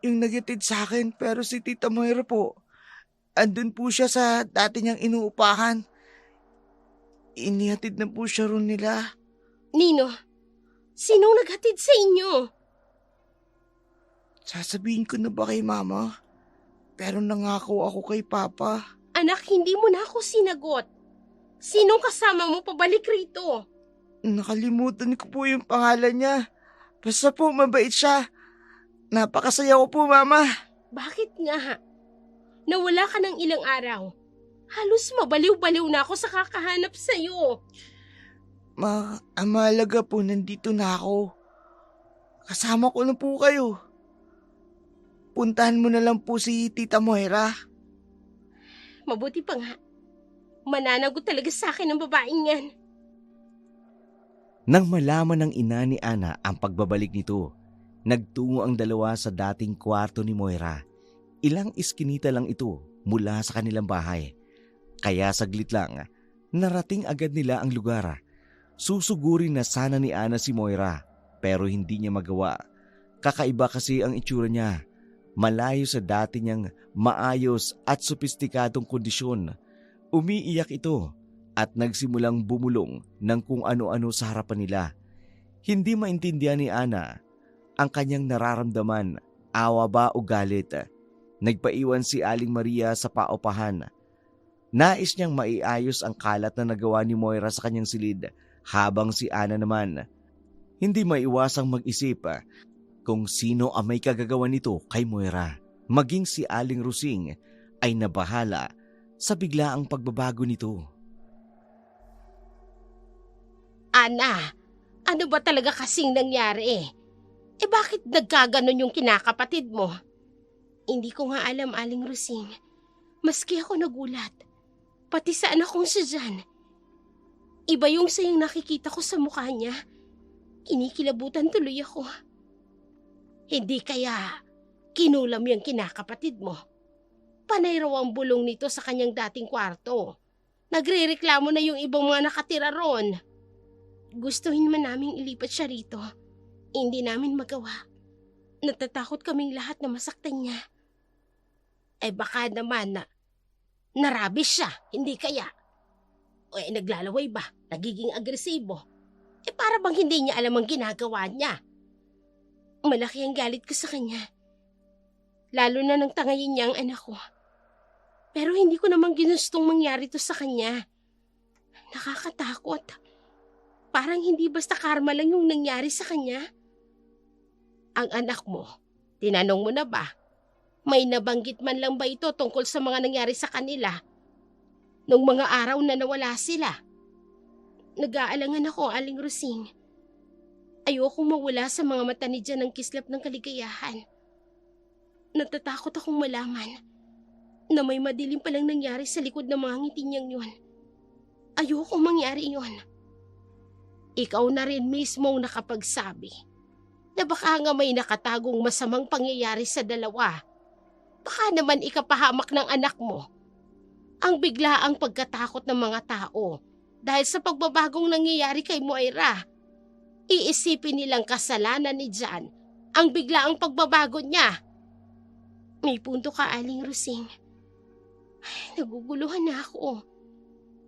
Yung naghatid sa akin, pero si Tita Moira po, andun po siya sa dati niyang inuupahan. Inihatid na po siya ron nila.
Nino, sinong naghatid sa inyo?
Sasabihin ko na ba kay Mama? Pero nangako ako kay Papa.
Anak, hindi mo na ako sinagot. Sinong kasama mo pabalik rito?
Nakalimutan ko po yung pangalan niya. Basta po mabait siya. Napakasaya ko po, Mama.
Bakit nga? Nawala ka ng ilang araw. Halos mabaliw-baliw na ako sa kakahanap sa'yo.
Ang mahalaga po, nandito na ako. Kasama ko na po kayo. Puntahan mo na lang po si Tita Moira.
Mabuti pa nga. Mananagot talaga sa akin ang babaeng yan.
Nang malaman ng ina ni Ana ang pagbabalik nito, nagtungo ang dalawa sa dating kwarto ni Moira. Ilang iskinita lang ito mula sa kanilang bahay. Kaya saglit lang, narating agad nila ang lugar. Susugurin na sana ni Ana si Moira, pero hindi niya magawa. Kakaiba kasi ang itsura niya. Malayo sa dati niyang maayos at sopistikadong kondisyon. Umiiyak ito at nagsimulang bumulong ng kung ano-ano sa harapan nila. Hindi maintindihan ni Ana ang kanyang nararamdaman, awa ba o galit. Nagpaiwan si Aling Maria sa paupahan. Nais niyang maiayos ang kalat na nagawa ni Moira sa kanyang silid, habang si Ana naman hindi maiwasang mag-isip kung sino ang may kagagawa nito kay Moira. Maging si Aling Rusing ay nabahala sa biglaang pagbabago nito.
Ana, ano ba talaga kasing nangyari? Bakit nagkaganon yung kinakapatid mo? Hindi ko nga alam, Aling Rusing. Maski ako nagulat. Pati sa anak kong si Jan. Iba yung sayang nakikita ko sa mukha niya. Kinikilabutan tuloy ako. Hindi kaya kinulam yung kinakapatid mo. Panay raw ang bulong nito sa kanyang dating kwarto. Nagrereklamo na yung ibang mga nakatira ron. Gustuhin man naming ilipat siya rito. Hindi namin magawa. Natatakot kaming lahat na masaktan niya. Baka naman na narabis siya, hindi kaya? O naglalaway ba? Nagiging agresibo? Para bang hindi niya alam ang ginagawa niya? Malaki ang galit ko sa kanya. Lalo na nang tangayin niya ang anak ko. Pero hindi ko naman ginustong mangyari to sa kanya. Nakakatakot. Parang hindi basta karma lang yung nangyari sa kanya. Ang anak mo, tinanong mo na ba? May nabanggit man lang ba ito tungkol sa mga nangyari sa kanila? Nung mga araw na nawala sila. Nag-aalangan ako, Aling Rusing. Ayokong mawala sa mga mata ni Jan ang kislap ng kaligayahan. Natatakot akong malaman na may madilim palang nangyari sa likod ng mga ngiti niyang yun. Ayokong mangyari yun. Ikaw na rin mismo ang nakapagsabi na baka nga may nakatagong masamang pangyayari sa dalawa. Baka naman ikapahamak ng anak mo ang biglaang pagkatakot ng mga tao dahil sa pagbabagong nangyayari kay Moira. Iisipin nilang kasalanan ni Jan ang biglaang pagbabago niya. May punto ka, Aling Rusing. Naguguluhan na ako.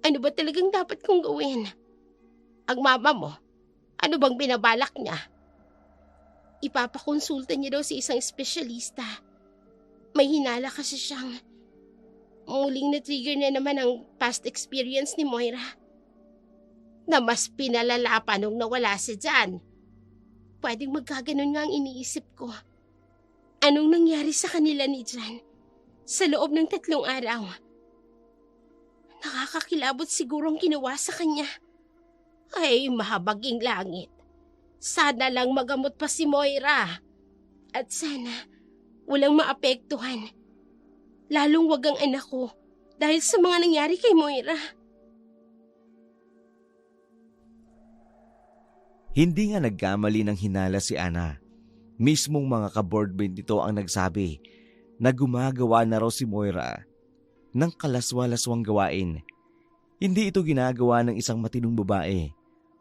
Ano ba talagang dapat kong gawin? Ang mama mo, ano bang binabalak niya? Ipapakonsulta niya daw si isang espesyalista. May hinala kasi siyang muling na-trigger na naman ang past experience ni Moira. Na mas pinalala pa nung nawala si Jan. Pwedeng magkaganon nga ang iniisip ko. Anong nangyari sa kanila ni Jan sa loob ng 3 araw? Nakakakilabot siguro ang ginawa sa kanya. Ay, mahabaging langit. Sana lang magamot pa si Moira. At sana walang maapektuhan. Lalong wag ang anak ko dahil sa mga nangyari kay Moira.
Hindi nga nagkamali ng hinala si Ana. Mismong mga ka-boardmate nito ang nagsabi na gumagawa na raw si Moira ng kalaswa-laswang gawain. Hindi ito ginagawa ng isang matinong babae.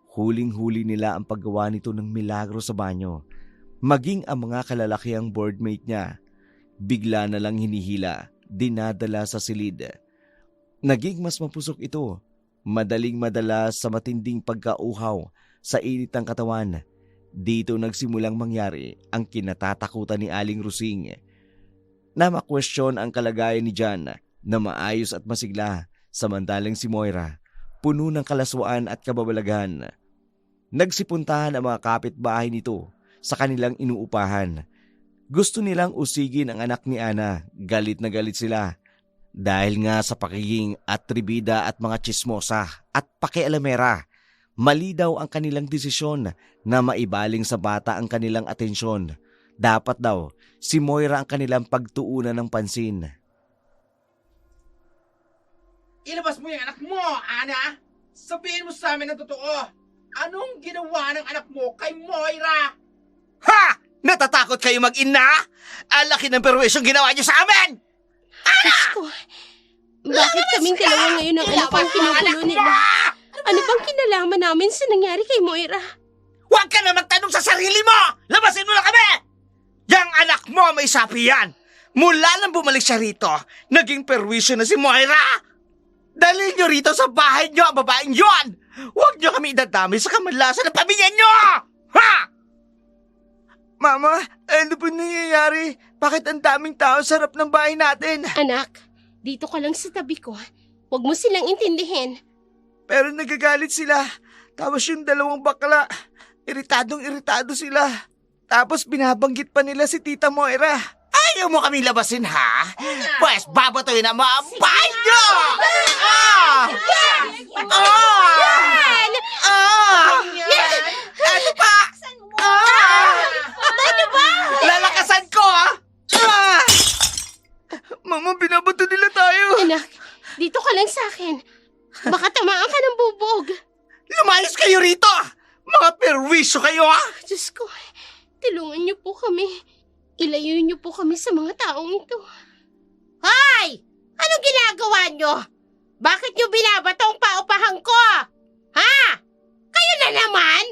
Huling-huli nila ang paggawa nito ng milagro sa banyo. Maging ang mga kalalakiang boardmate niya, bigla na lang hinihila, dinadala sa silid. Naging mas mapusok ito, madaling madala sa matinding pagkauhaw sa init ng katawan. Dito nagsimulang mangyari ang kinatatakutan ni Aling Rusing na makwestiyon ang kalagayan ni Jan na maayos at masigla, samantalang si Moira puno ng kalaswaan at kababalaghan. Nagsipuntahan ang mga kapitbahay nito sa kanilang inuupahan. Gusto nilang usigin ang anak ni Ana, galit na galit sila dahil nga sa pakiging atribida at mga chismosa at pakialamera. Mali daw ang kanilang desisyon na maibaling sa bata ang kanilang atensyon. Dapat daw si Moira ang kanilang pagtuunan ng pansin.
Ilabas mo yung anak mo, Ana! Sabihin mo sa amin ang totoo! Anong ginawa ng anak mo kay Moira?
Ha! Natatakot kayo mag-ina? Ang laki ng perwisyong ginawa niyo sa amin!
Diyos ko, bakit kaming dalawa ngayon ang anak ang kinukulo nila? Ano bang kinalaman namin sa nangyari kay Moira?
Huwag ka na magtanong sa sarili mo! Labasin mo na kami! Yang anak mo may sapi yan! Mula nang bumalik siya rito, naging perwisyo na si Moira! Dalhin niyo rito sa bahay niyo ang babaeng yon! Huwag niyo kami idadami sa kamanlasan ng pamilya niyo! Ha! Mama, ano po nangyayari? Bakit ang daming tao sa harap ng bahay natin?
Anak, dito ka lang sa tabi ko. Huwag mo silang intindihin.
Pero nagagalit sila. Tapos yung 2 bakla, iritadong-iritado sila. Tapos binabanggit pa nila si Tita Moira. Ayaw mo kaming labasin, ha? Pues babatuin ang mga bahay niyo! Ano pa?
Ano ba?
Lalakasan ko, ha? Mama, binabato nila tayo.
Anak, dito ka lang sa akin. Baka tamaan ka ng bubog.
Lumayas kayo rito! Mga perwisyo kayo, ha?
Diyos ko, tulungan niyo po kami. Ilayo niyo po kami sa mga taong ito. Hoy! Anong ginagawa niyo? Bakit niyo binabato ang paupahan ko? Ha? Kayo na naman?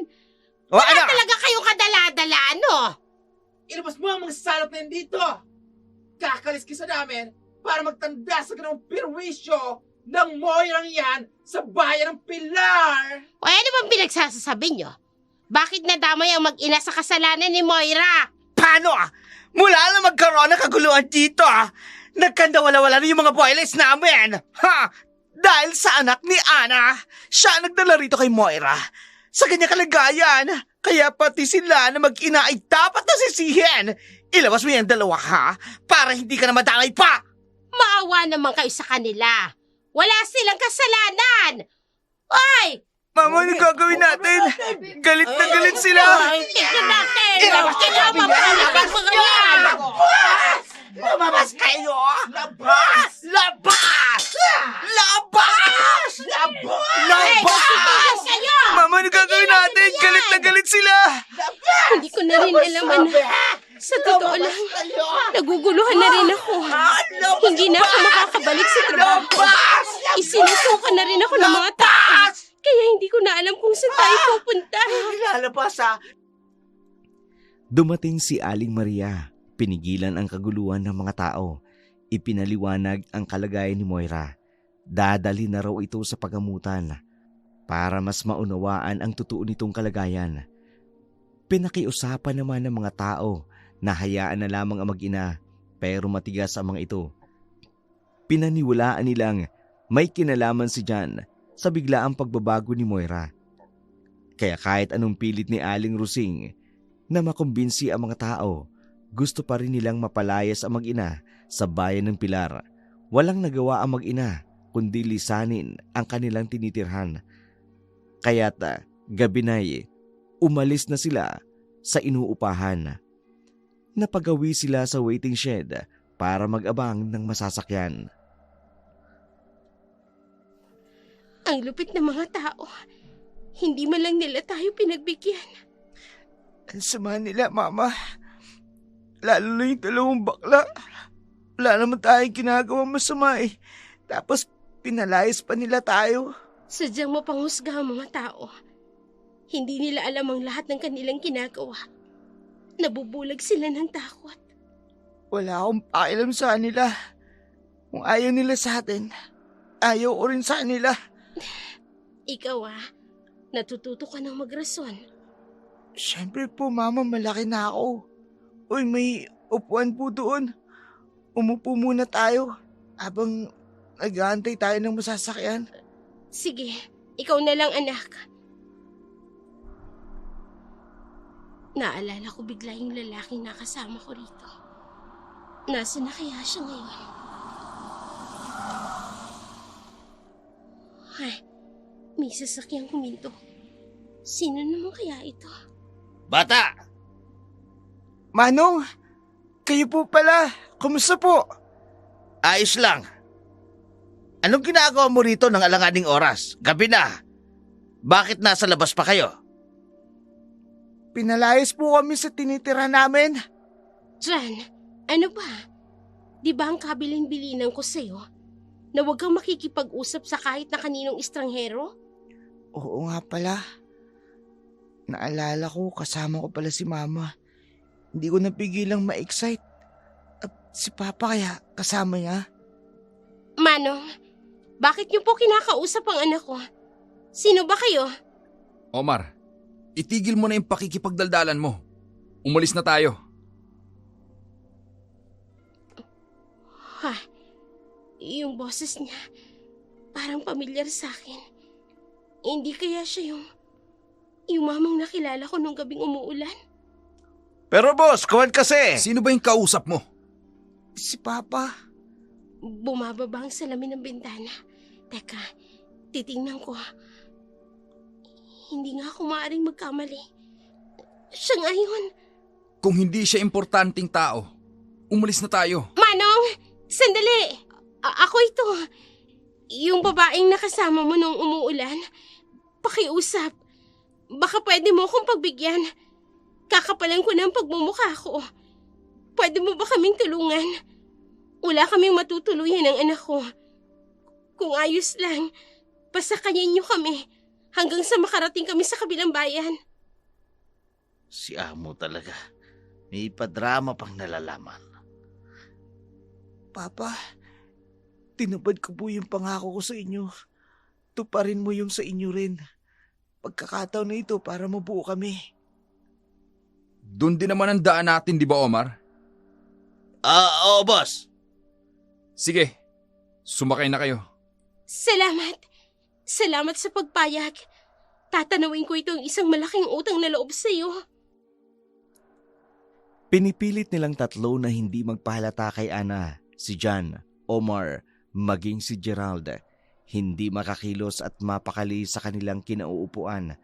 O
Wala
ano?
talaga kayong kadala-dala, ano?
Ilabas mo ang mga salot na yun dito! Kakalis ka sa namin para magtanda sa ganong perwisyo ng Moirang yan sa bayan ng Pilar!
O ano bang pinagsasasabi niyo? Bakit nadamay ang mag-ina sa kasalanan ni Moira?
Paano, Mula na magkaroon ng kaguluhan dito, nagkandawala-wala na yung mga boilers namin. Ha? Dahil sa anak ni Ana, siya nagdala rito kay Moira. Sa kanya kalagayan, kaya pati sila na mag-ina ay dapat na sisihin. Ilabas mo yung 2, ha? Para hindi ka na madamay pa.
Maawa naman kayo sa kanila. Wala silang kasalanan. Oy!
Mama, ano gagawin natin? Galit na galit sila.
Tignan natin!
Ilabas niyo
Kaya
sabi niya.
mapalabas mga yan!
Lumabas kayo! Labas! Labas! Labas! Labas!
Kayo!
Mama, ano gagawin natin? Galit na galit sila.
Hindi ko na rin alam, anak. Sa totoo lang, naguguluhan na rin ako. Hindi na ako makakabalik sa trabaho. Isinusuka na rin ako ng mga tao. Kaya hindi ko na alam kung saan tayo pupunta.
Lalabas, ha?
Dumating si Aling Maria. Pinigilan ang kaguluhan ng mga tao. Ipinaliwanag ang kalagayan ni Moira. Dadali na raw ito sa pagamutan para mas maunawaan ang totoo nitong kalagayan. Pinakiusapan naman ng mga tao na hayaan na lamang ang mag-ina pero matigas ang mga ito. Pinaniwalaan nilang may kinalaman si John sa biglaang pagbabago ni Moira. Kaya kahit anong pilit ni Aling Rusing na makumbinsi ang mga tao, gusto pa rin nilang mapalayas ang mag-ina sa bayan ng Pilar. Walang nagawa ang mag-ina kundi lisanin ang kanilang tinitirhan. Kaya't gabi na'y umalis na sila sa inuupahan. Napagawi sila sa waiting shed para mag-abang ng masasakyan.
Ang lupit ng mga tao. Hindi man lang nila tayo pinagbigyan.
Ang sama nila, Mama. Lalo na yung dalawang bakla. Wala naman tayong ginagawang masama eh. Tapos pinalayas pa nila tayo.
Sadyang mapanghusga ang mga tao. Hindi nila alam ang lahat ng kanilang ginagawa. Nabubulag sila ng takot.
Wala akong pakialam sa kanila. Kung ayaw nila sa atin, ayaw ko rin sa kanila.
Ikaw natututo ka ng magrason.
Siyempre po, Mama, malaki na ako. Uy, may upuan po doon. Umupo muna tayo habang nag-aantay tayo ng masasakyan.
Sige, ikaw na lang anak. Naalala ko bigla yung lalaking nakasama ko rito. Nasaan na kaya siya ngayon? Ay, may sasakyang huminto. Sino naman kaya ito?
Bata!
Manong, kayo po pala. Kumusta po?
Ayos lang. Anong ginagawa mo rito ng alanganing oras? Gabi na. Bakit nasa labas pa kayo?
Pinalayas po kami sa tinitira namin.
Jan, ano ba? Di ba ang kabilin-bilinan ko sa'yo na huwag kang makikipag-usap sa kahit na kaninong estranghero?
Oo nga pala. Naalala ko, kasama ko pala si Mama. Hindi ko napigilang ma-excite. At si Papa kaya kasama niya?
Manong, bakit niyo po kinakausap ang anak ko? Sino ba kayo?
Omar, itigil mo na yung pakikipagdaldalan mo. Umalis na tayo.
Yung boses niya, parang pamilyar sa akin. Hindi kaya siya yung mamang nakilala ko nung gabing umuulan?
Pero boss, kuwan kasi.
Sino ba yung kausap mo?
Si Papa.
Bumababa ang salamin ng bintana. Teka, titingnan ko. Hindi nga ako maaaring magkamali. Siya nga yun.
Kung hindi siya importanteng tao, umalis na tayo.
Manong! Sandali! Ako ito. Yung babaeng nakasama mo nung umuulan. Pakiusap. Baka pwede mo akong pagbigyan. Kakapalan ko ng pagmumukha ko. Pwede mo ba kaming tulungan? Wala kaming matutuluyan ng anak ko. Kung ayos lang, pasakayin niyo kami hanggang sa makarating kami sa kabilang bayan.
Si Amo talaga. May padrama pang nalalaman.
Papa, tinupad ko po yung pangako ko sa inyo. Tuparin mo yung sa inyo rin. Pagkakataon na ito para mabuo kami.
Doon din naman ang daan natin, di ba Omar?
Oo, boss.
Sige, sumakay na kayo.
Salamat. Salamat sa pagpayag. Tatanawin ko itong isang malaking utang na loob sa iyo.
Pinipilit nilang tatlo na hindi magpahalata kay Ana, si John, Omar, maging si Gerald. Hindi makakilos at mapakali sa kanilang kinauupuan.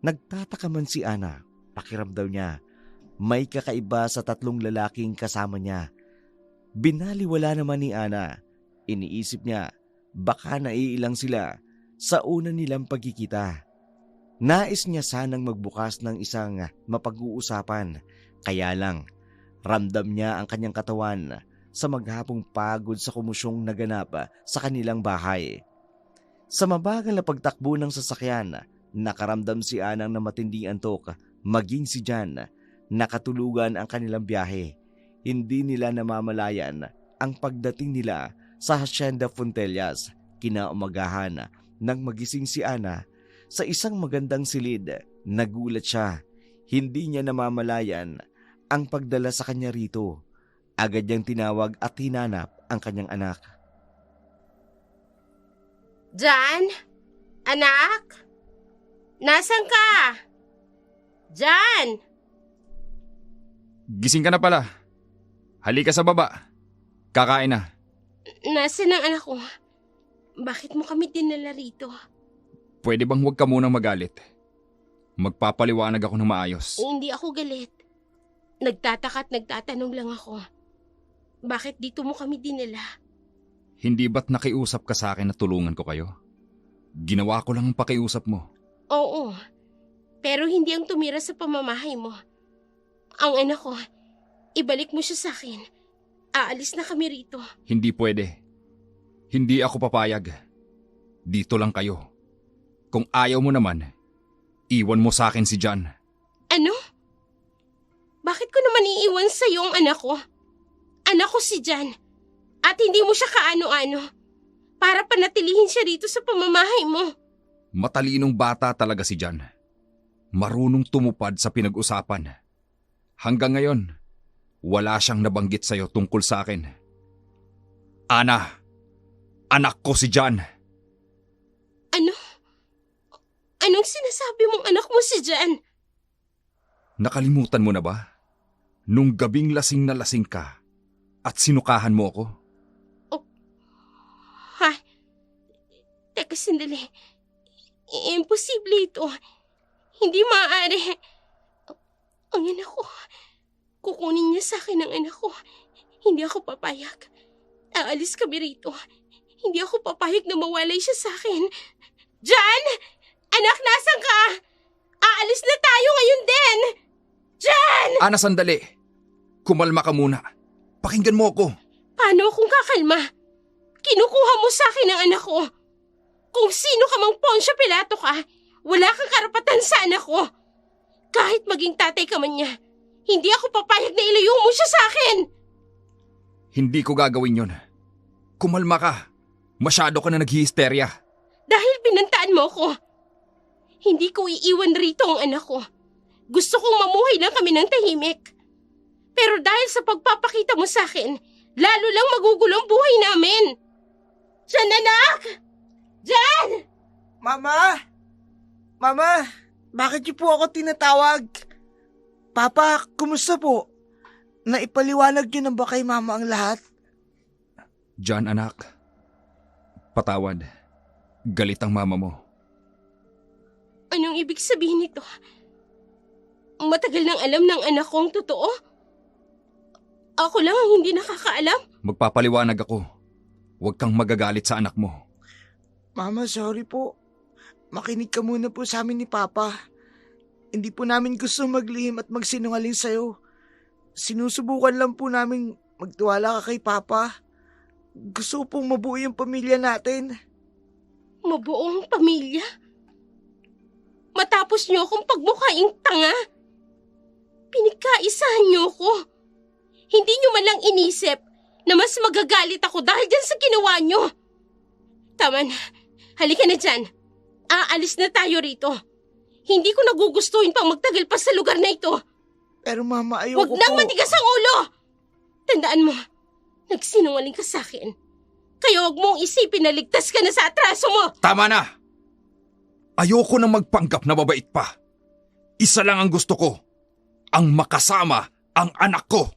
Nagtataka man si Ana, pakiramdam niya. May kakaiba sa tatlong lalaking kasama niya. Binaliwala naman ni Ana. Iniisip niya, baka naiilang sila sa una nilang pagkikita. Nais niya sanang magbukas ng isang mapag-uusapan. Kaya lang, ramdam niya ang kanyang katawan sa maghapong pagod sa kumusyong naganap sa kanilang bahay. Sa mabagal na pagtakbo ng sasakyan, nakaramdam si Anang na matinding antok, maging si Jan. Nakatulugan ang kanilang biyahe. Hindi nila namamalayan ang pagdating nila sa Hacienda Fontellas. Kinaumagahan nang magising si Ana sa isang magandang silid. Nagulat siya. Hindi niya namamalayan ang pagdala sa kanya rito. Agad niyang tinawag at hinanap ang kanyang anak.
Jan? Anak? Nasaan ka? Jan?
Gising ka na pala. Halika sa baba. Kakain na.
Nasaan ang anak ko? Bakit mo kami dinala rito?
Pwede bang huwag ka munang magalit? Magpapaliwanag ako ng maayos.
Hindi ako galit. Nagtataka at nagtatanong lang ako. Bakit dito mo kami dinala?
Hindi ba't nakiusap ka sa akin na tulungan ko kayo? Ginawa ko lang ang pakiusap mo.
Oo. Pero hindi ang tumira sa pamamahay mo. Ang anak ko, ibalik mo siya sa akin. Aalis na kami rito.
Hindi pwede. Hindi ako papayag. Dito lang kayo. Kung ayaw mo naman, iwan mo sa akin si Jan.
Ano? Bakit ko naman iiwan sa iyo ang anak ko? Anak ko si Jan. At hindi mo siya kaano-ano. Para panatilihin siya rito sa pamamahay mo.
Matalinong bata talaga si Jan. Marunong tumupad sa pinag-usapan. Hanggang ngayon, wala siyang nabanggit sa'yo tungkol sa akin. Ana, anak ko si Jan.
Ano? Anong sinasabi mong anak mo si Jan?
Nakalimutan mo na ba? Nung gabing lasing na lasing ka at sinukahan mo ako?
Ha? Teka, sandali. Imposible ito. Hindi maaari. Ang anak ko. Kukunin niya sa akin ang anak ko. Hindi ako papayag. Aalis kami rito. Hindi ako papayag na mawalay siya sa akin. Jan! Anak, nasan ka? Aalis na tayo ngayon din! Jan!
Ana, sandali. Kumalma ka muna. Pakinggan mo ako.
Paano akong kakalma? Kinukuha mo sa akin ang anak ko. Kung sino ka mang Poncio Pilato ka, wala kang karapatan sa anak ko. Kahit maging tatay ka man niya, hindi ako papayag na ilayo mo siya sa akin.
Hindi ko gagawin yon. Kumalma ka. Masyado ka na naghihisterya.
Dahil pinantaan mo ko. Hindi ko iiwan rito ang anak ko. Gusto kong mamuhay lang kami ng tahimik. Pero dahil sa pagpapakita mo sa akin, lalo lang magugulo ang buhay namin. Diyan, anak! Diyan!
Mama! Mama! Bakit niyo po ako tinatawag? Papa, kumusta po? Naipaliwanag niyo na ba kay mama ang lahat?
Jan, anak. Patawad. Galit ang mama mo.
Anong ibig sabihin nito? Matagal nang alam ng anak ko ang totoo? Ako lang ang hindi nakakaalam?
Magpapaliwanag ako. Huwag kang magagalit sa anak mo.
Mama, sorry po. Makinig ka muna po sa amin ni Papa. Hindi po namin gusto maglihim at magsinungaling sa'yo. Sinusubukan lang po namin magtiwala ka kay Papa. Gusto ko pong mabuo yung pamilya natin.
Mabuo ang pamilya? Matapos niyo akong pagmukhaing tanga? Pinagkaisahan niyo ko. Hindi niyo man lang inisip na mas magagalit ako dahil dyan sa ginawa niyo. Tama na. Halika na dyan. Aalis na tayo rito. Hindi ko nagugustuhin pang magtagal pa sa lugar na ito.
Pero Mama, ayoko
Huwag nang
po.
matigas ang ulo! Tandaan mo, nagsinungaling ka sa akin. Kaya huwag mong isipin na ligtas ka na sa atraso mo.
Tama na! Ayoko nang magpanggap na mabait pa. Isa lang ang gusto ko. Ang makasama ang anak ko.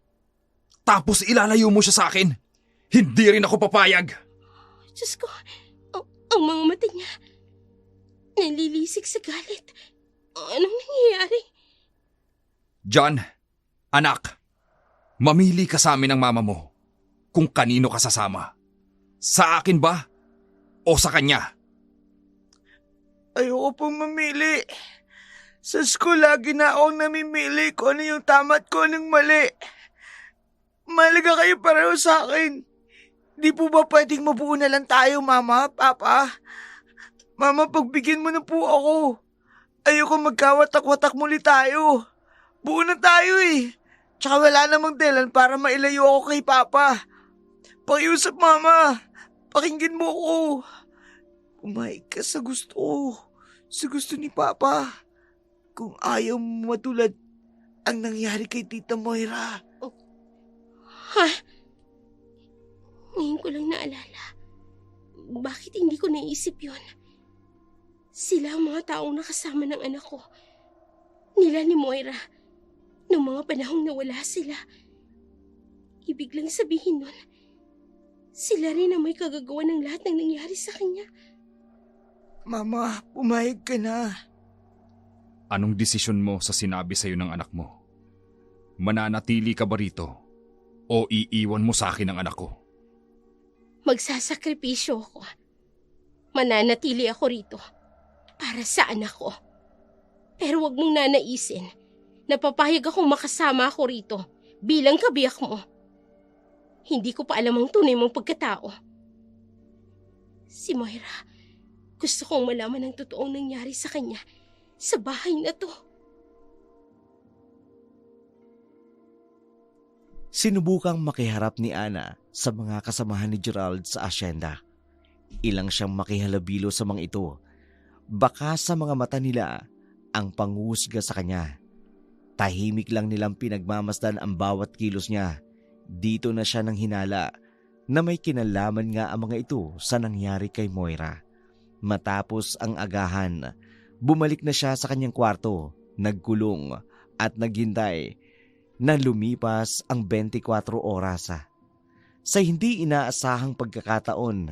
Tapos ilalayo mo siya sa akin. Hindi rin ako papayag.
Diyos ko, ang mga mata niya, nalilisik sa galit. Anong nangyayari?
John, anak, mamili ka sa amin ng mama mo kung kanino ka sasama. Sa akin ba o sa kanya?
Ayoko pong mamili. Sa school, lagi na akong namimili kung ano yung tama at kung anong mali. Mahalaga kayo pareho sa akin. Di po ba pwedeng mabuo na lang tayo, Mama, Papa? Mama, pagbigyan mo na po ako. Ayoko magkawatak-watak muli tayo. Buo na tayo eh. Tsaka wala namang dahilan para mailayo ako kay Papa. Pakiusap, Mama. Pakinggan mo ako. Pumayag ka sa gusto ko. Sa gusto ni Papa. Kung ayaw mo matulad ang nangyari kay Tita Moira.
Ha? Ngayon ko lang naalala. Bakit hindi ko naisip yon? Sila ang mga taong nakasama ng anak ko. Nila ni Moira. Noong mga panahong nawala sila. Ibig lang sabihin nun, sila rin ang may kagagawa ng lahat ng nangyari sa kanya.
Mama, pumayag ka na.
Anong desisyon mo sa sinabi sa'yo ng anak mo? Mananatili ka ba rito? O iiwan mo sa akin ang anak ko?
Magsasakripisyo ako. Mananatili ako rito para sa anak ko. Pero wag mong nanaisin na papayag akong makasama ako rito bilang kabiyak mo. Hindi ko pa alam ang tunay mong pagkatao. Si Moira, gusto kong malaman ang totoong nangyari sa kanya sa bahay na to.
Sinubukang makiharap ni Ana sa mga kasamahan ni Gerald sa asyenda. Ilang siyang makihalabilo sa mga ito. Baka sa mga mata nila ang panghusga sa kanya. Tahimik lang nilang pinagmamasdan ang bawat kilos niya. Dito na siya nang hinala na may kinalaman nga ang mga ito sa nangyari kay Moira. Matapos ang agahan, bumalik na siya sa kanyang kwarto, nagkulong at naghintay na lumipas ang 24 oras. Sa hindi inaasahang pagkakataon,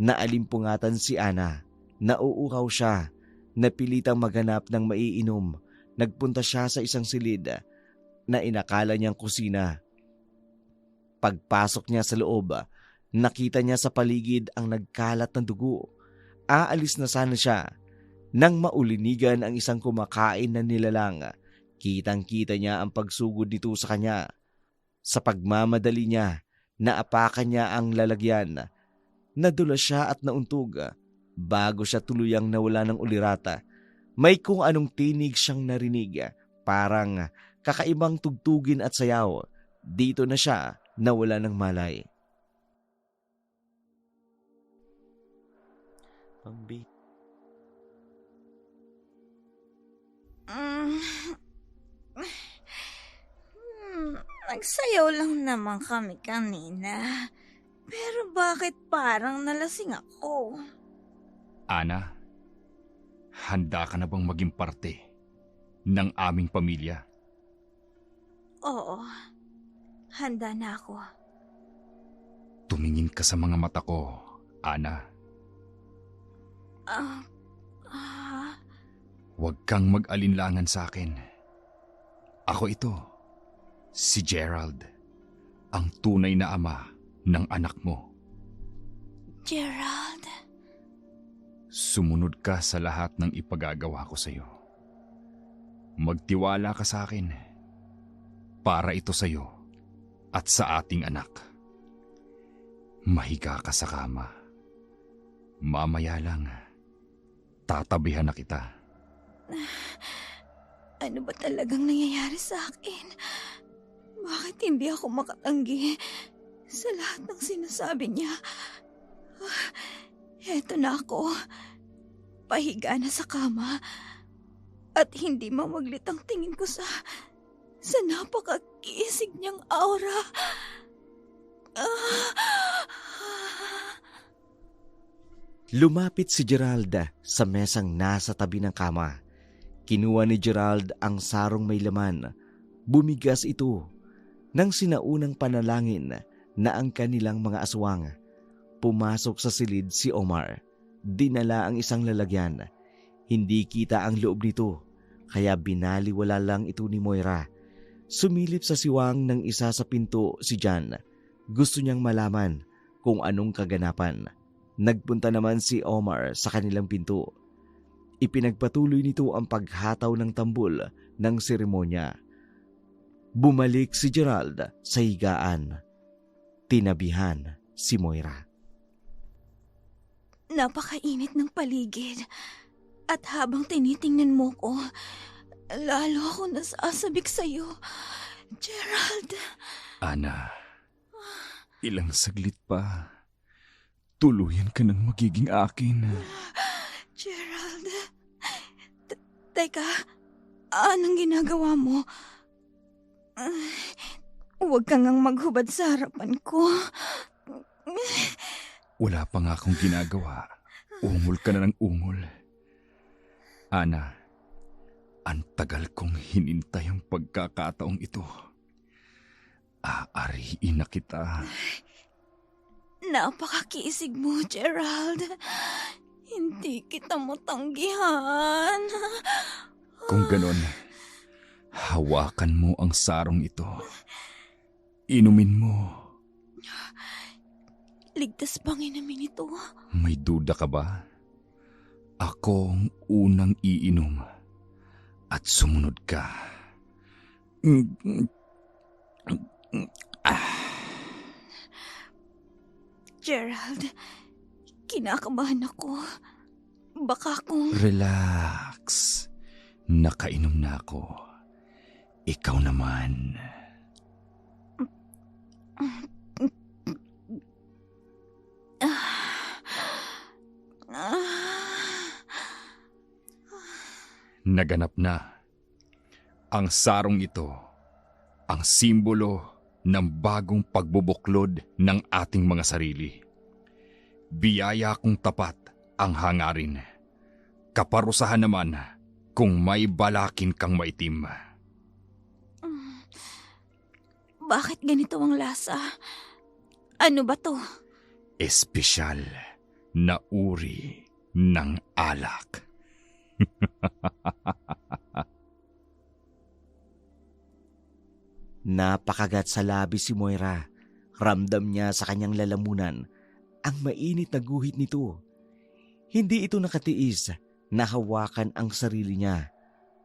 naalimpungatan si Ana. Nauuhaw siya, napilitang maghanap ng maiinom. Nagpunta siya sa isang silid na inakala niyang kusina. Pagpasok niya sa loob, nakita niya sa paligid ang nagkalat na dugo. Aalis na sana siya nang maulinigan ang isang kumakain na nilalang. Kitang-kita niya ang pagsugod nito sa kanya. Sa pagmamadali niya, naapakan niya ang lalagyan. Nadula siya at nauntog. Bago siya tuluyang nawala ng ulirata, may kung anong tinig siyang narinig. Parang kakaibang tugtugin at sayaw. Dito na siya nawala ng malay.
Nagsayaw lang naman kami kanina. Pero bakit parang nalasing ako?
Ana, handa ka na bang maging parte ng aming pamilya?
Oo, handa na ako.
Tumingin ka sa mga mata ko, Ana. Huwag kang mag-alinlangan sa akin. Ako ito, si Gerald, ang tunay na ama ng anak mo.
Gerald?
Sumunod ka sa lahat ng ipagagawa ko sa iyo. Magtiwala ka sa akin. Para ito sa iyo at sa ating anak. Mahiga ka sa kama. Mamaya lang, tatabihan na kita.
Ano ba talagang nangyayari sa akin? Bakit hindi ako makatanggi sa lahat ng sinasabi niya? Heto na ako. Pahiga na sa kama. At hindi mamaglit ang tingin ko sa napakakisig niyang aura.
Lumapit si Gerald sa mesang nasa tabi ng kama. Kinuha ni Gerald ang sarong may laman. Bumigas ito nang sinaunang panalangin na ang kanilang mga aswang. Pumasok sa silid si Omar. Dinala ang isang lalagyan. Hindi kita ang loob nito, kaya binaliwala lang ito ni Moira. Sumilip sa siwang ng isa sa pinto si John. Gusto niyang malaman kung anong kaganapan. Nagpunta naman si Omar sa kanilang pinto. Ipinagpatuloy nito ang paghataw ng tambol ng seremonya. Bumalik si Gerald sa higaan. Tinabihan si Moira.
Napakainit ng paligid. At habang tinitingnan mo ko, lalo ako nasasabik sa'yo. Gerald.
Ana, Ilang saglit pa, tuluyan ka ng magiging akin.
Gerald, teka, anong ginagawa mo? Huwag kang ngang maghubad sa harapan ko.
Wala pa nga akong ginagawa. Ungol ka na ng ungol. Ana, ang tagal kong hinintay ang pagkakataong ito. Aariin na kita.
Napakakisig mo, Gerald. Hindi kita matanggihan.
Kung ganon, hawakan mo ang sarong ito. Inumin mo.
Ligtas bang inumin ito?
May duda ka ba? Ako ang unang iinom at sumunod ka.
Gerald, kinakabahan ako. Baka kung...
Relax. Nakainom na ako. Ikaw naman. Naganap na. Ang sarong ito, ang simbolo ng bagong pagbubuklod ng ating mga sarili. Biyaya kung tapat ang hangarin. Kaparusahan naman kung may balakin kang maitim.
Bakit ganito ang lasa? Ano ba to?
Espesyal na uri ng alak.
Napakagat sa labi si Moira. Ramdam niya sa kanyang lalamunan ang mainit na guhit nito. Hindi ito nakatiis na hawakan ang sarili niya.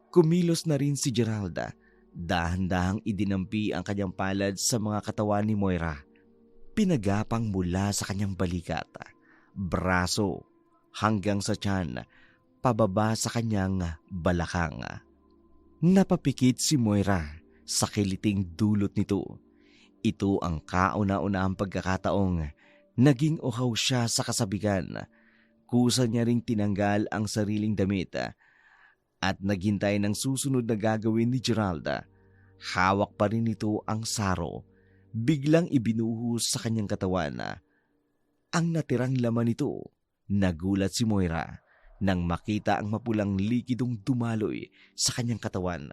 Kumilos na rin si Geralda. Dahan-dahang idinampi ang kanyang palad sa mga katawan ni Moira. Pinagapang mula sa kanyang balikat, braso, hanggang sa tiyan, pababa sa kanyang balakang. Napapikit si Moira sa kiliting dulot nito. Ito ang kauna-unahang pagkakataong naging uhaw siya sa kasabigan. Kusa niya ring tinanggal ang sariling damit at naghintay ng susunod na gagawin ni Geralda. Hawak pa rin nito ang saro. Biglang ibinuhos sa kanyang katawan ang natirang laman nito. Nagulat si Moira nang makita ang mapulang likidong dumaloy sa kanyang katawan.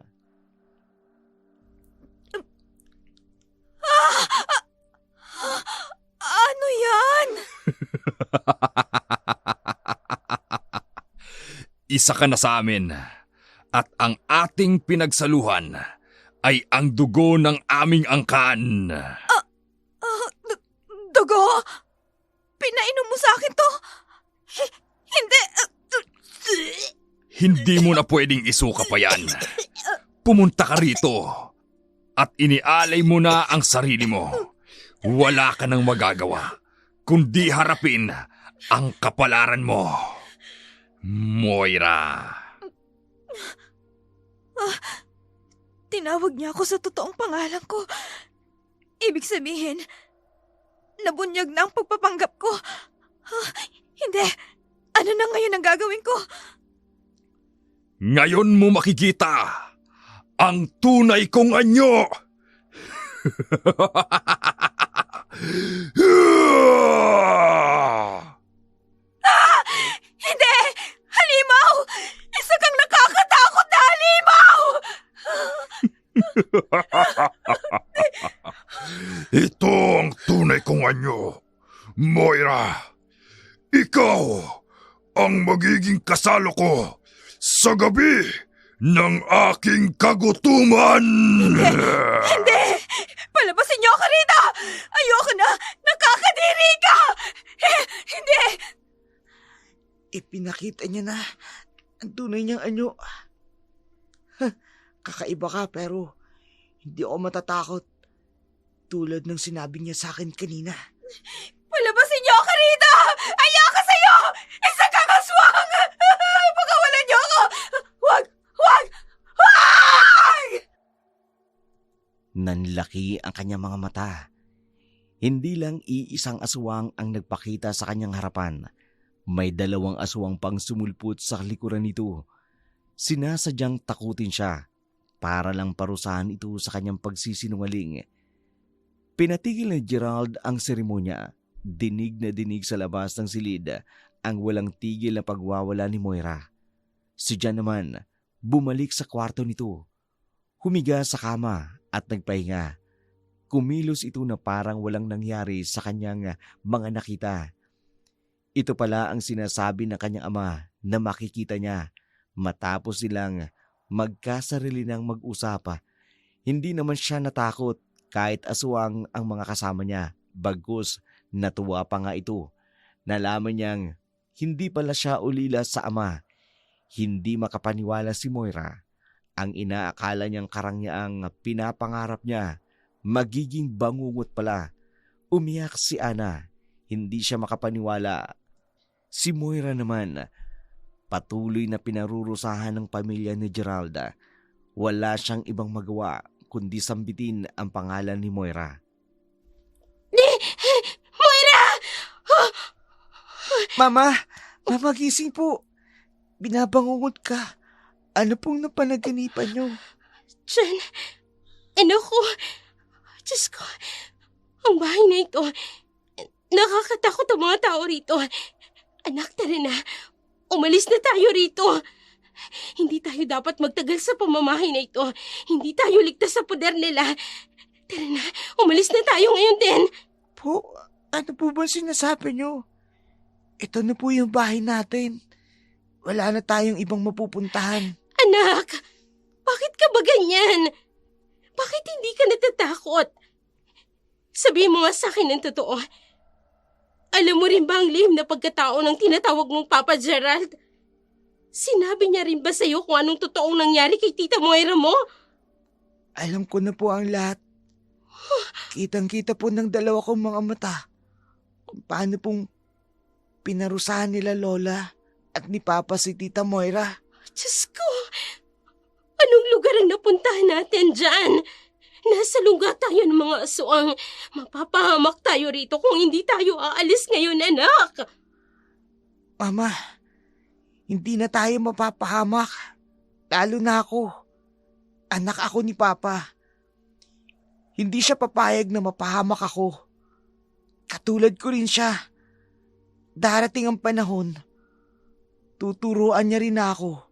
Ano yan?
Isa ka na sa amin at ang ating pinagsaluhan ay ang dugo ng aming angkan.
Dugo? Pinainom mo sa akin to? Hindi.
Hindi mo na pwedeng isuka pa yan. Pumunta ka rito at inialay mo na ang sarili mo. Wala ka nang magagawa kundi harapin ang kapalaran mo. Moira.
Tinawag niya ako sa totoong pangalan ko. Ibig sabihin, nabunyag na ang pagpapanggap ko. Hindi. Ano na ngayon ang gagawin ko?
Ngayon mo makikita ang tunay kong anyo.
Hindi! Halimaw! Isa kang nakakatakot na halimaw!
Ito ang tunay kong anyo. Moira, ikaw ang magiging kasalo ko sa gabi ng aking kagutuman.
Hindi! Palabasin niyo ako rito! Ayoko na! Nakakadiri ka! Hindi!
Ipinakita niya na ang tunay niyang anyo. Kakaiba ka pero hindi ako matatakot. Tulad ng sinabi niya sa akin kanina.
Palabasin niyo ako rito! Ayoko sa'yo! Isa kang aswang! Pakawalan niyo ako! Wag! Wag! Wag!
Nanlaki ang kanyang mga mata. Hindi lang iisang aswang ang nagpakita sa kanyang harapan. May 2 aswang pang sumulpot sa likuran nito. Sinasadyang takutin siya para lang parusahan ito sa kanyang pagsisinungaling. Pinatigil ni Gerald ang seremonya. Dinig na dinig sa labas ng silid ang walang tigil na pagwawala ni Moira. Si Jan naman, bumalik sa kwarto nito. Humiga sa kama at nagpahinga. Kumilos ito na parang walang nangyari sa kanyang mga nakita. Ito pala ang sinasabi ng kanyang ama na makikita niya matapos silang magkasarili ng mag-usapa. Hindi naman siya natakot kahit aswang ang mga kasama niya. Bagkus natuwa pa nga ito. Nalaman niyang hindi pala siya ulila sa ama. Hindi makapaniwala si Moira. Ang inaakala niyang karangyaang pinapangarap niya, magiging bangungot pala. Umiyak si Ana. Hindi siya makapaniwala. Si Moira naman, patuloy na pinarurusahan ng pamilya ni Geralda. Wala siyang ibang magawa kundi sambitin ang pangalan ni Moira.
Moira!
Mama, gising po. Binabangungot ka. Ano pong napanaginipan niyo?
Jan, ko. Diyos ko, ang bahay na ito, nakakatakot ang mga tao rito. Anak, tara na. Umalis na tayo rito. Hindi tayo dapat magtagal sa pamamahay na ito. Hindi tayo ligtas sa poder nila. Tara na, umalis na tayo ngayon din.
Po, ano po ba sinasabi niyo? Ito na po yung bahay natin. Wala na tayong ibang mapupuntahan.
Anak, bakit ka ba ganyan? Bakit hindi ka natatakot? Sabihin mo nga sa akin ang totoo. Alam mo rin ba ang lihim na pagkatao ng tinatawag mong Papa Gerald? Sinabi niya rin ba sa'yo kung anong totoong nangyari kay Tita Moira mo?
Alam ko na po ang lahat. Kitang-kita po ng 2 kong mga mata kung paano pong pinarusahan nila Lola at ni Papa si Tita Moira.
Diyos ko, anong lugar ang napuntahan natin dyan? Nasa lungga tayo ng mga aswang. Mapapahamak tayo rito kung hindi tayo aalis ngayon, anak.
Mama, hindi na tayo mapapahamak. Lalo na ako. Anak ako ni Papa. Hindi siya papayag na mapahamak ako. Katulad ko rin siya. Darating ang panahon, tuturuan niya rin ako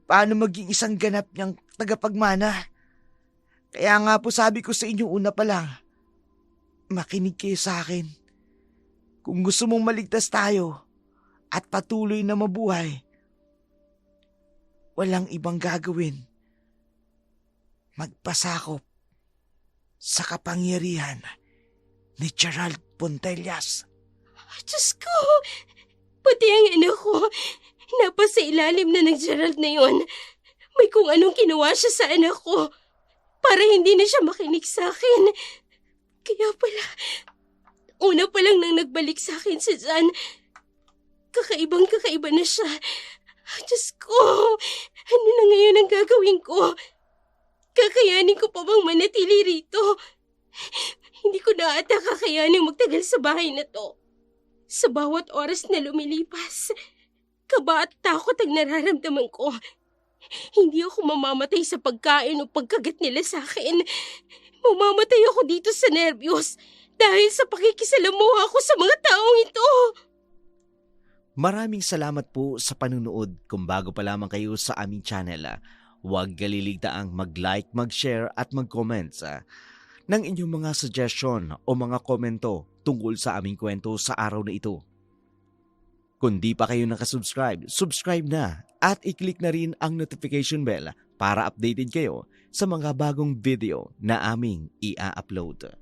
paano maging isang ganap niyang tagapagmana. Kaya nga po sabi ko sa inyo una pa lang, makinig kayo sa akin. Kung gusto mong maligtas tayo at patuloy na mabuhay, walang ibang gagawin. Magpasakop sa kapangyarihan ni Gerald Pontellas.
Diyos ko, pati ang anak ko, napasa ilalim na ng Gerald na yon. May kung anong ginawa siya sa anak ko para hindi na siya makinig sa akin. Kaya pala, una pa lang nang nagbalik sa akin si Jan, kakaibang-kakaiba na siya. Diyos ko, ano na ngayon ang gagawin ko? Kakayanin ko pa bang manatili rito? Hindi ko na ata kakayanin magtagal sa bahay na to. Sa bawat oras na lumilipas, kaba at takot ang nararamdaman ko. Hindi ako mamamatay sa pagkain o pagkagat nila sa akin. Mamamatay ako dito sa nervyos dahil sa pakikisalamuha ko sa mga taong ito.
Maraming salamat po sa panunood. Kung bago pa lamang kayo sa aming channel, huwag kaliligtaang mag-like, mag-share at mag-comment ng inyong mga suggestion o mga komento tungkol sa aming kwento sa araw na ito. Kung di pa kayo nakasubscribe, subscribe na at i-click na rin ang notification bell para updated kayo sa mga bagong video na aming i-upload.